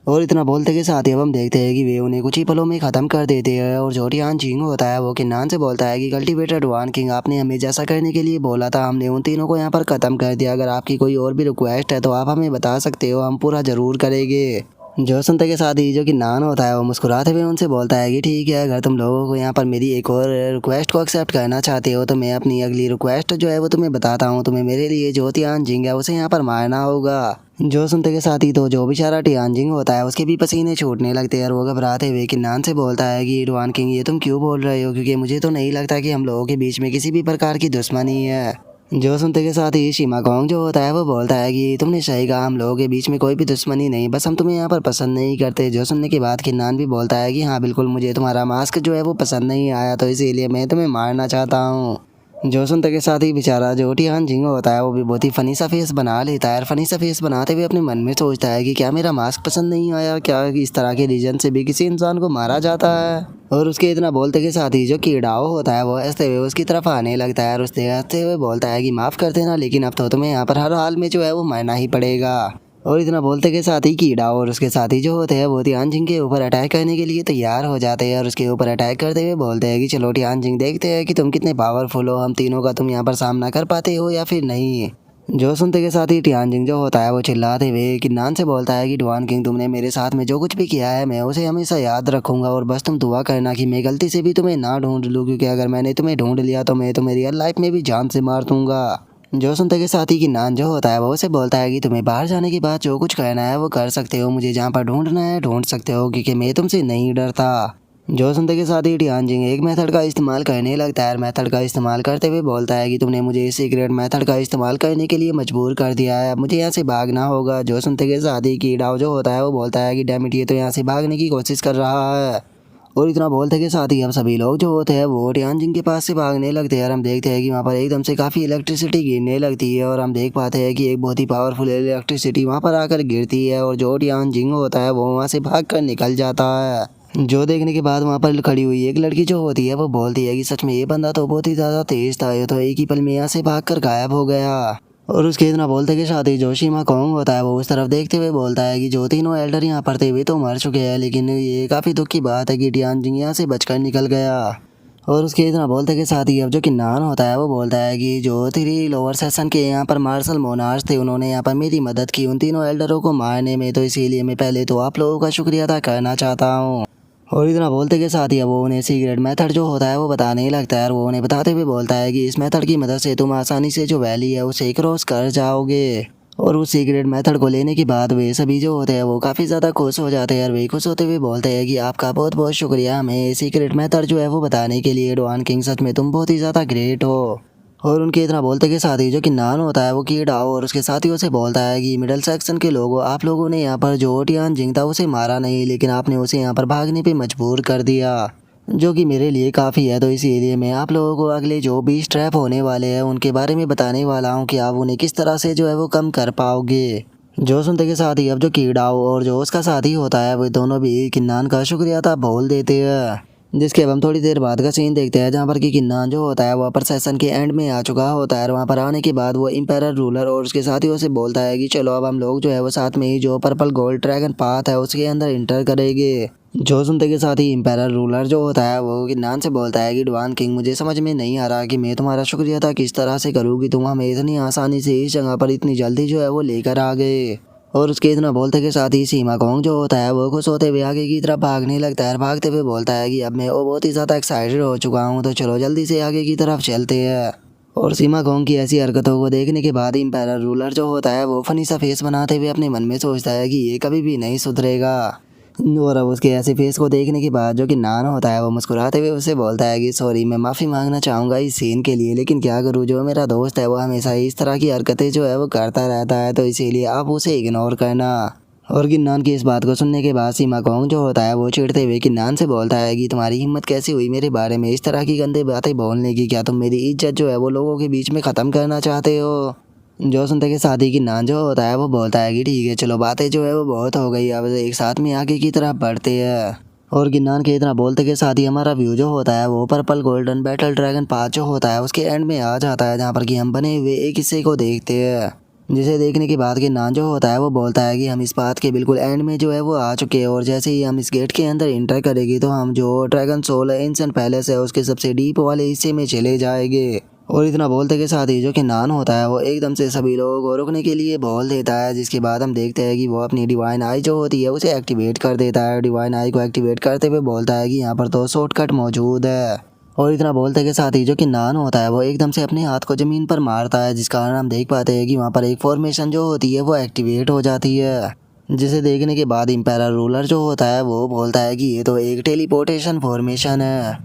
और इतना बोलते के साथ ही अब हम देखते हैं कि वे उन्हें कुछ ही पलों में ख़त्म कर देते हैं। और जो टियान चिंग होता है वो किन्नान से बोलता है कि कल्टीवेटर डुआन किंग, आपने हमें जैसा करने के लिए बोला था हमने उन तीनों को यहाँ पर ख़त्म कर दिया। अगर आपकी कोई और भी रिक्वेस्ट है तो आप हमें बता सकते हो, हम पूरा ज़रूर करेंगे। जो सुनते के साथ ही जो कि नान होता है वो मुस्कुराते हुए उनसे बोलता है कि ठीक है, अगर तुम लोगों को यहाँ पर मेरी एक और रिक्वेस्ट को एक्सेप्ट करना चाहते हो तो मैं अपनी अगली रिक्वेस्ट जो है वो तुम्हें बताता हूँ। तुम्हें मेरे लिए जो तियानजिंग है उसे यहाँ पर मारना होगा। जो सुनते के साथ ही तो जो बेचारा तियानजिंग होता है उसके भी पसीने छूटने लगते हैं और वो घबराते हुए कि नान से बोलता है कि डुआन किंग, ये तुम क्यों बोल रहे हो, क्योंकि मुझे तो नहीं लगता कि हम लोगों के बीच में किसी भी प्रकार की दुश्मनी है। जो सुनते के साथ ही शिमा कॉन्ग जो होता है वो बोलता है कि तुमने सही कहा, हम लोगों के बीच में कोई भी दुश्मनी नहीं, बस हम तुम्हें यहाँ पर पसंद नहीं करते। जो सुनने के बाद किन्नान भी बोलता है कि हाँ बिल्कुल, मुझे तुम्हारा मास्क जो है वो पसंद नहीं आया, तो इसीलिए मैं तुम्हें मारना चाहता हूँ। जो सुनते के साथ ही बेचारा जो टियान जिंग होता है वो भी बहुत ही फनी सा फेस बना लेता है और फनी सा फेस बनाते हुए अपने मन में सोचता है कि क्या मेरा मास्क पसंद नहीं आया, क्या इस तरह के रीजन से भी किसी इंसान को मारा जाता है। और उसके इतना बोलते के साथ ही जो कीड़ाओ होता है वो हंसते हुए उसकी तरफ आने लगता है और उससे हंसते हुए बोलता है कि माफ़ कर देना, लेकिन अब तो तुम्हें यहाँ पर हर हाल में जो है वो मरना ही पड़ेगा। और इतना बोलते के साथ ही कीड़ा और उसके साथी जो होते हैं वो तियानजिंग के ऊपर अटैक करने के लिए तैयार हो जाते हैं और उसके ऊपर अटैक करते हुए बोलते हैं कि चलो तियानजिंग, देखते हैं कि तुम कितने पावरफुल हो, हम तीनों का तुम यहाँ पर सामना कर पाते हो या फिर नहीं। जो सुनते के साथ ही तियानजिंग जो होता है वो चिल्लाते हुए किन्नान से बोलता है कि डुआन किंग, तुमने मेरे साथ में जो कुछ भी किया है मैं उसे हमेशा याद रखूंगा और बस तुम दुआ करना कि मैं गलती से भी तुम्हें ना ढूंढ लूँ, क्योंकि अगर मैंने तुम्हें ढूंढ लिया तो मैं तुम्हें रियल लाइफ में भी जान से मार दूंगा। जो सुनते के साथ ही किन्नान जो होता है वो उसे बोलता है कि तुम्हें बाहर जाने के बाद जो कुछ करना है वो कर सकते हो, मुझे जहाँ पर ढूंढना है ढूंढ सकते हो, क्योंकि मैं तुमसे नहीं डरता। जो सुनते के साथ ही तियानजिंग एक मेथड का इस्तेमाल करने लगता है। मेथड का इस्तेमाल करते हुए बोलता है कि तुमने मुझे इस सीक्रेट मेथड का इस्तेमाल करने के लिए मजबूर कर दिया है, अब मुझे यहाँ से भागना होगा। जो सुनते के साथ ही कीड़ा जो होता है वो बोलता है कि डैम इट, ये तो यहाँ से भागने की कोशिश कर रहा है। और इतना बोलते के साथ ही हम सभी लोग जो होते हैं वो तियानजिंग के पास से भागने लगते हैं और हम देखते हैं कि वहाँ पर एकदम से काफ़ी इलेक्ट्रिसिटी गिरने लगती है और हम देख पाते हैं कि एक बहुत ही पावरफुल इलेक्ट्रिसिटी वहाँ पर आकर गिरती है और जो तियानजिंग होता है वो वहाँ से भाग कर निकल जाता है। जो देखने के बाद वहाँ पर खड़ी हुई एक लड़की जो होती है वो बोलती है कि सच में ये बंदा तो बहुत ही ज़्यादा तेज था, ये तो एक ही पल में यहाँ से भाग कर गायब हो गया। और उसके इतना बोलते के साथ ही जो शिमा कॉन्ग होता है वो उस तरफ देखते हुए बोलता है कि जो तीनों एल्डर यहाँ पर थे वे तो मर चुके हैं, लेकिन ये काफ़ी दुख की बात है कि तियानजिंग यहाँ से बचकर निकल गया। और उसके इतना बोलते के साथ ही अब जो किन्नान होता है वो बोलता है कि जो 3 लोअर सेशन के यहाँ पर मार्शल मोनार्च थे उन्होंने यहाँ पर मेरी मदद की उन तीनों एल्डरों को मारने में, तो इसीलिए मैं पहले तो आप लोगों का शुक्रिया अदा करना चाहता हूँ। और इतना बोलते के साथ ही वो उन्हें सीक्रेट मेथड जो होता है वो बताने लगता है और वो उन्हें बताते हुए बोलता है कि इस मेथड की मदद से तुम आसानी से जो वैली है उसे क्रॉस कर जाओगे। और उस सीक्रेट मेथड को लेने के बाद वे सभी जो होते हैं वो काफ़ी ज़्यादा खुश हो जाते हैं और वे खुश होते हुए बोलते हैं कि आपका बहुत बहुत शुक्रिया हमें सीक्रेट मेथड जो है वो बताने के लिए। डुआन किंग, सच में तुम बहुत ही ज़्यादा ग्रेट हो। और उनके इतना बोलते के साथ ही जो किन्नान होता है वो कीड़ा और उसके साथियों से बोलता है कि मिडिल सेक्शन के लोगों, आप लोगों ने यहाँ पर जो तियानजिंग था उसे मारा नहीं, लेकिन आपने उसे यहाँ पर भागने पे मजबूर कर दिया, जो कि मेरे लिए काफ़ी है। तो इसीलिए मैं आप लोगों को अगले जो भी ट्रैप होने वाले हैं उनके बारे में बताने वाला हूँ कि आप उन्हें किस तरह से जो है वो कम कर पाओगे। जो सुनते के साथ ही अब जो कीड़ा और जो उसका साथी होता है वो दोनों भी किन्नान का शुक्रिया था बोल देते हैं। जिसके अब हम थोड़ी देर बाद का सीन देखते हैं जहाँ पर कि किन्नान जो होता है वो अपर सेशन के एंड में आ चुका होता है और वहाँ पर आने के बाद वो इम्पेरर रूलर और उसके साथियों से बोलता है कि चलो अब हम लोग जो है वो साथ में ही जो पर्पल गोल्ड ड्रैगन पाथ है उसके अंदर इंटर करेंगे। जो सुनते के साथ ही इम्पेरर रूलर जो होता है वो किन्नान से बोलता है कि डुआन किंग, मुझे समझ में नहीं आ रहा कि मैं तुम्हारा शुक्रिया था किस तरह से करूँ कि तुम हमें इतनी आसानी से इस जगह पर इतनी जल्दी जो है वो लेकर आ गए। और उसके इतना बोलते के साथ ही सीमा कॉन्ग जो होता है वो खुश होते हुए आगे की तरफ भागने लगता है। भागते हुए बोलता है कि अब मैं वो बहुत ही ज़्यादा एक्साइटेड हो चुका हूँ, तो चलो जल्दी से आगे की तरफ चलते हैं। और सीमा कॉन्ग की ऐसी हरकतों को देखने के बाद इम्पेरर रूलर जो होता है वो फनी सा फेस बनाते हुए अपने मन में सोचता है कि ये कभी भी नहीं सुधरेगा। और अब उसके ऐसे फेस को देखने के बाद जो कि नान होता है वो मुस्कुराते हुए उसे बोलता है कि सॉरी, मैं माफ़ी मांगना चाहूँगा इस सीन के लिए, लेकिन क्या करूँ, जो मेरा दोस्त है वो हमेशा इस तरह की हरकतें जो है वो करता रहता है, तो इसीलिए आप उसे इग्नोर करना। और किन्नान की इस बात को सुनने के बाद सीमा कोंग जो होता है वो चिढ़ते हुए किन्नान से बोलता है कि तुम्हारी हिम्मत कैसी हुई मेरे बारे में इस तरह की गंदे बातें बोलने की, क्या तुम मेरी इज्जत जो है वो लोगों के बीच में ख़त्म करना चाहते हो। जो सुनते के साथ ही किन्नान जो होता है वो बोलता है कि ठीक है चलो, बातें जो है वो बहुत हो गई, अब एक साथ में आगे की तरफ बढ़ते हैं। और किन्नान के इतना बोलते के साथ ही हमारा व्यू जो होता है वो purple golden battle dragon path जो होता है उसके एंड में आ जाता है, जहाँ पर कि हम बने हुए एक हिस्से को देखते हैं। जिसे देखने के बाद किन्नान जो होता है वो बोलता है कि हम इस पाथ के बिल्कुल एंड में जो है वो आ चुके हैं, और जैसे ही हम इस गेट के अंदर इंटर करेंगे तो हम जो ड्रैगन सोल एंशिएंट पैलेस है उसके सबसे डीप वाले हिस्से में चले जाएंगे। और इतना बोलते के साथ ही जो कि नान होता है वो एकदम से सभी लोगों को रुकने के लिए बोल देता है, जिसके बाद हम देखते हैं कि वो अपनी डिवाइन आई जो होती है उसे एक्टिवेट कर देता है। डिवाइन आई को एक्टिवेट करते हुए बोलता है कि यहाँ पर तो शॉर्टकट मौजूद है। और इतना बोलते के साथ ही जो कि नान होता है वो एकदम से अपने हाथ को ज़मीन पर मारता है, जिस कारण हम देख पाते हैं कि वहाँ पर एक फॉर्मेशन जो होती है वो एक्टिवेट हो जाती है। जिसे देखने के बाद इम्पेरर रूलर जो होता है वो बोलता है कि ये तो एक टेलीपोर्टेशन फॉर्मेशन है।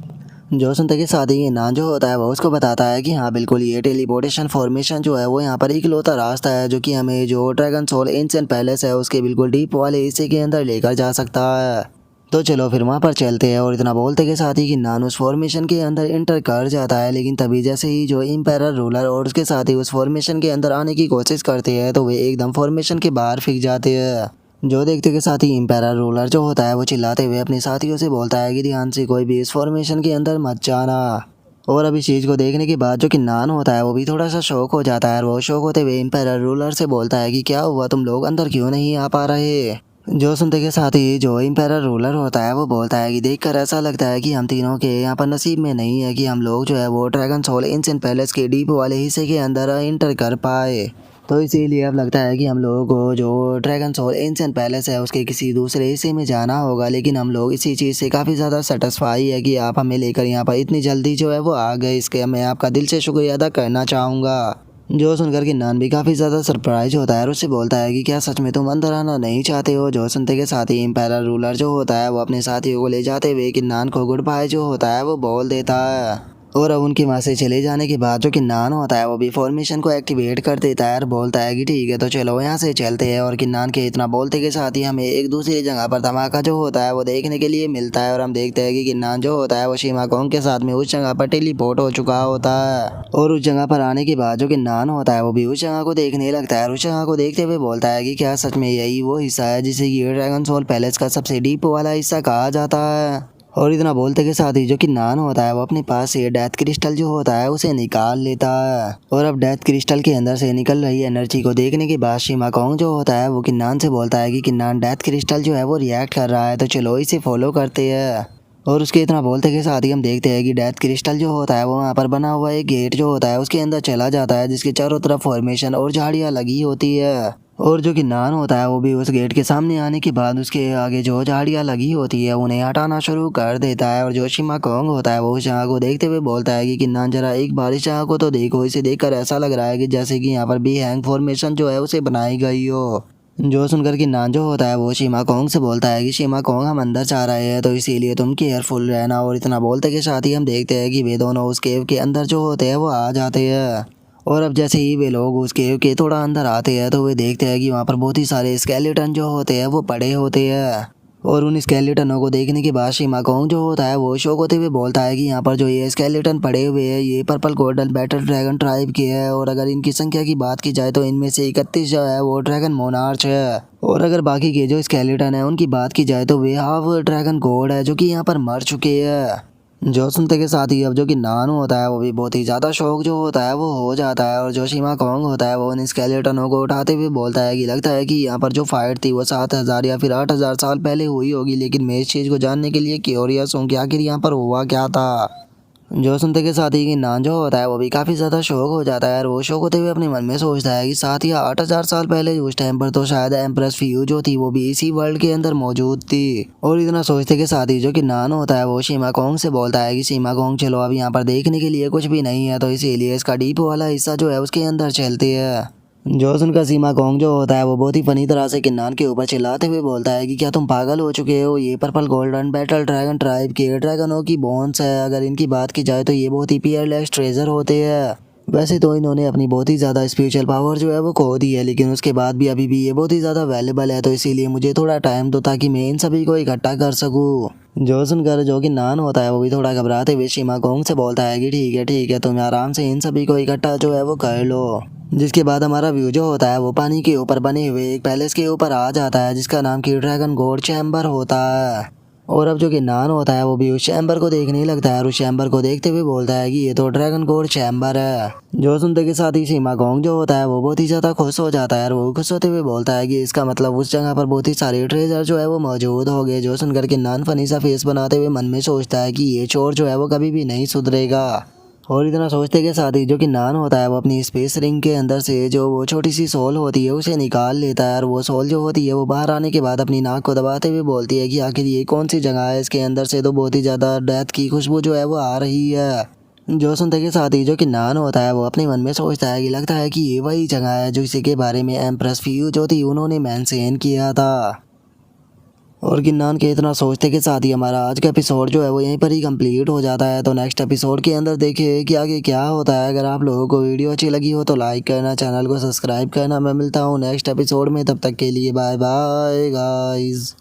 जो सुनते के साथ ही नान जो होता है वो उसको बताता है कि हाँ बिल्कुल, ये टेलीपोर्टेशन फॉर्मेशन जो है वो यहाँ पर इकलौता रास्ता है जो कि हमें जो ड्रैगन सोल एंशिएंट पैलेस है उसके बिल्कुल डीप वाले हिस्से के अंदर लेकर जा सकता है। तो चलो फिर वहाँ पर चलते हैं। और इतना बोलते के साथ ही कि नान उस फॉर्मेशन के अंदर इंटर कर जाता है, लेकिन तभी जैसे ही जो इम्पेरर रूलर और उसके साथ ही उस फॉर्मेशन के अंदर आने की कोशिश करते हैं तो वे एकदम फॉर्मेशन के बाहर फिक जाते हैं। जो देखते के साथ ही इम्पेरर रूलर जो होता है वो चिल्लाते हुए अपने साथियों से बोलता है कि ध्यान से कोई भी इस फॉर्मेशन के अंदर मत जाना। और अब इस चीज़ को देखने के बाद जो कि नान होता है वो भी थोड़ा सा शौक हो जाता है, और वो शौक होते हुए इम्पेरर रूलर से बोलता है कि क्या हुआ, तुम लोग अंदर क्यों नहीं आ पा रहे। जो सुनते के साथ ही जो इम्पेरर रूलर होता है वो बोलता है कि देखकर ऐसा लगता है कि हम तीनों के यहाँ पर नसीब में नहीं है कि हम लोग जो है वो ड्रैगन सोल एंशिएंट पैलेस के डीप वाले हिस्से के अंदर इंटर कर पाए, तो इसीलिए अब लगता है कि हम लोगों को जो ड्रैगन सोल एंशिएंट पैलेस है उसके किसी दूसरे हिस्से में जाना होगा। लेकिन हम लोग इसी चीज़ से काफ़ी ज़्यादा सेटिस्फाई है कि आप हमें लेकर यहाँ पर इतनी जल्दी जो है वो आ गए, इसके मैं आपका दिल से शुक्रिया अदा करना चाहूँगा। जो सुनकर कि नान भी काफ़ी ज़्यादा सरप्राइज होता है और उससे बोलता है कि क्या सच में तुम अंदर आना नहीं चाहते हो। जो सुनते के साथ ही इम्पेरर रूलर जो होता है वो अपने साथियों को ले जाते हुए कि नान को गुड बाय जो होता है वो बोल देता है। और अब उनके वहाँ से चले जाने के बाद जो कि नान होता है वो भी फॉर्मेशन को एक्टिवेट कर देता है और बोलता है कि ठीक है तो चलो यहाँ से चलते हैं। और किन्नान के इतना बोलते के साथ ही हमें एक दूसरी जगह पर धमाका जो होता है वो देखने के लिए मिलता है, और हम देखते हैं कि किन्नान जो होता है वो सीमा कोंग के साथ में उस जगह पर टेलीपोर्ट हो चुका होता है। और उस जगह पर आने के बाद जो किन्नान होता है वो भी उस जगह को देखने लगता है, और उस जगह को देखते हुए बोलता है कि क्या सच में यही वो हिस्सा है जिसे ये ड्रैगन सोल पैलेस का सबसे डीप वाला हिस्सा कहा जाता है। और इतना बोलते के साथ ही जो कि नान होता है वो अपने पास से डेथ क्रिस्टल जो होता है उसे निकाल लेता है। और अब डेथ क्रिस्टल के अंदर से निकल रही एनर्जी को देखने के बाद सीमा कोंग जो होता है वो किन्नान से बोलता है कि किन्नान डेथ क्रिस्टल जो है वो रिएक्ट कर रहा है, तो चलो इसे फॉलो करते हैं। और उसके इतना बोलते के साथ ही हम देखते हैं कि डेथ क्रिस्टल जो होता है वो वहाँ पर बना हुआ एक गेट जो होता है उसके अंदर चला जाता है, जिसके चारों तरफ फॉर्मेशन और झाड़ियाँ लगी होती है। और जो कि नान होता है वो भी उस गेट के सामने आने के बाद उसके आगे जो झाड़ियाँ लगी होती है उन्हें हटाना शुरू कर देता है। और जो सीमा कोंग होता है वो उस जगह को देखते हुए बोलता है कि किन्नान जरा एक बार इस जगह को तो देखो, इसे देखकर ऐसा लग रहा है कि जैसे कि यहाँ पर भी हैंग फॉर्मेशन जो है उसे बनाई गई हो। जो सुनकर कि नान जो होता है वो सीमा कोंग से बोलता है कि सीमा कोंग हम अंदर जा रहे हैं तो इसीलिए तुम केयरफुल रहना। और इतना बोलते के साथ ही हम देखते हैं कि वे दोनों उस केव के अंदर जो होते हैं वो आ जाते हैं। और अब जैसे ही वे लोग उस केव के थोड़ा अंदर आते हैं तो वे देखते हैं कि वहाँ पर बहुत ही सारे स्केलेटन जो होते हैं वो पड़े होते हैं। और उन स्केलेटनों को देखने के बाद सीमा कोंग जो होता है वो शौक होते हुए बोलता है कि यहाँ पर जो ये स्केलेटन पड़े हुए हैं ये purple golden battle dragon tribe के है, और अगर इनकी संख्या की बात की जाए तो इनमें से 31 जो है वो ड्रैगन मोनार्च है, और अगर बाकी के जो स्केलेटन है उनकी बात की जाए तो वे हाफ ड्रैगन गॉड है जो कि यहाँ पर मर चुके हैं। जो सुनते के साथ ही अब जो कि नान होता है वो भी बहुत ही ज़्यादा शौक जो होता है वो हो जाता है, और जो सीमा कोंग होता है वो उन स्केलेटनों को उठाते हुए बोलता है कि लगता है कि यहाँ पर जो फाइट थी वो 7,000 या फिर 8,000 साल पहले हुई होगी, लेकिन मैं इस चीज़ को जानने के लिए क्यूरियस हूँ कि आखिर यहाँ पर हुआ क्या था। जो सुनते के साथ ही कि नान जो होता है वो भी काफ़ी ज़्यादा शौक हो जाता है, और वो शौक होते हुए अपने मन में सोचता है कि 7 या 8,000 साल पहले उस टाइम पर तो शायद एम्प्रेस फियू जो थी वो भी इसी वर्ल्ड के अंदर मौजूद थी। और इतना सोचते के साथ ही जो कि नान होता है वो सीमा कोंग से बोलता है कि सीमा कोंग चलो अब यहाँ पर देखने के लिए कुछ भी नहीं है, तो इसीलिए इसका डीप वाला हिस्सा जो है उसके अंदर चलते हैं। जो सुनकर सीमा कोंग जो होता है वो बहुत ही फनी तरह से किन्नान के ऊपर चिल्लाते हुए बोलता है कि क्या तुम पागल हो चुके हो, ये purple golden battle dragon tribe के ड्रैगनों की बोन्स है। अगर इनकी बात की जाए तो ये बहुत ही पीयरलेस ट्रेजर होते हैं। वैसे तो इन्होंने अपनी बहुत ही ज़्यादा स्पिरिचुअल पावर जो है वो खो दी है, लेकिन उसके बाद भी अभी भी ये बहुत ही ज़्यादा वैल्यूबल है, तो इसीलिए मुझे थोड़ा टाइम दो ताकि मैं इन सभी को इकट्ठा कर सकूँ। जो सुनकर जो कि नान होता है वो भी थोड़ा घबराते हुए सीमा कोंग से बोलता है कि ठीक है तुम आराम से इन सभी को इकट्ठा जो है वो कर लो। जिसके बाद हमारा व्यू जो होता है वो पानी के ऊपर बने हुए एक पैलेस के ऊपर आ जाता है जिसका नाम की ड्रैगन गोड चैम्बर होता है। और अब जो कि नान होता है वो भी उस चैम्बर को देखने लगता है और उस चैम्बर को देखते हुए बोलता है कि ये तो ड्रैगन कोड चैम्बर है। जो सुनते के साथ ही सीमा गोंग जो होता है वो बहुत ही ज्यादा खुश हो जाता है और वो खुश होते हुए बोलता है कि इसका मतलब उस जगह पर बहुत ही सारे ट्रेजर जो है वो मौजूद हो गए। जो सुनकर के नान फनी सा फेस बनाते हुए मन में सोचता है कि ये चोर जो है वो कभी भी नहीं सुधरेगा। और इतना सोचते के साथ ही जो कि नान होता है वो अपनी स्पेस रिंग के अंदर से जो वो छोटी सी सोल होती है उसे निकाल लेता है और वो सोल जो होती है वो बाहर आने के बाद अपनी नाक को दबाते हुए बोलती है कि आखिर ये कौन सी जगह है, इसके अंदर से तो बहुत ही ज़्यादा डेथ की खुशबू जो है वो आ रही है। जो सुनते के साथ ही जो कि नान होता है वो अपने मन में सोचता है कि लगता है कि ये वही जगह है जो इसी के बारे में एम्प्रेस फ्यू जो थी उन्होंने मेंशन किया था। और गिन्नान के इतना सोचते के साथ ही हमारा आज का एपिसोड जो है वो यहीं पर ही कंप्लीट हो जाता है। तो नेक्स्ट एपिसोड के अंदर देखिए कि आगे क्या होता है। अगर आप लोगों को वीडियो अच्छी लगी हो तो लाइक करना, चैनल को सब्सक्राइब करना। मैं मिलता हूँ नेक्स्ट एपिसोड में, तब तक के लिए बाय बाय गाइस।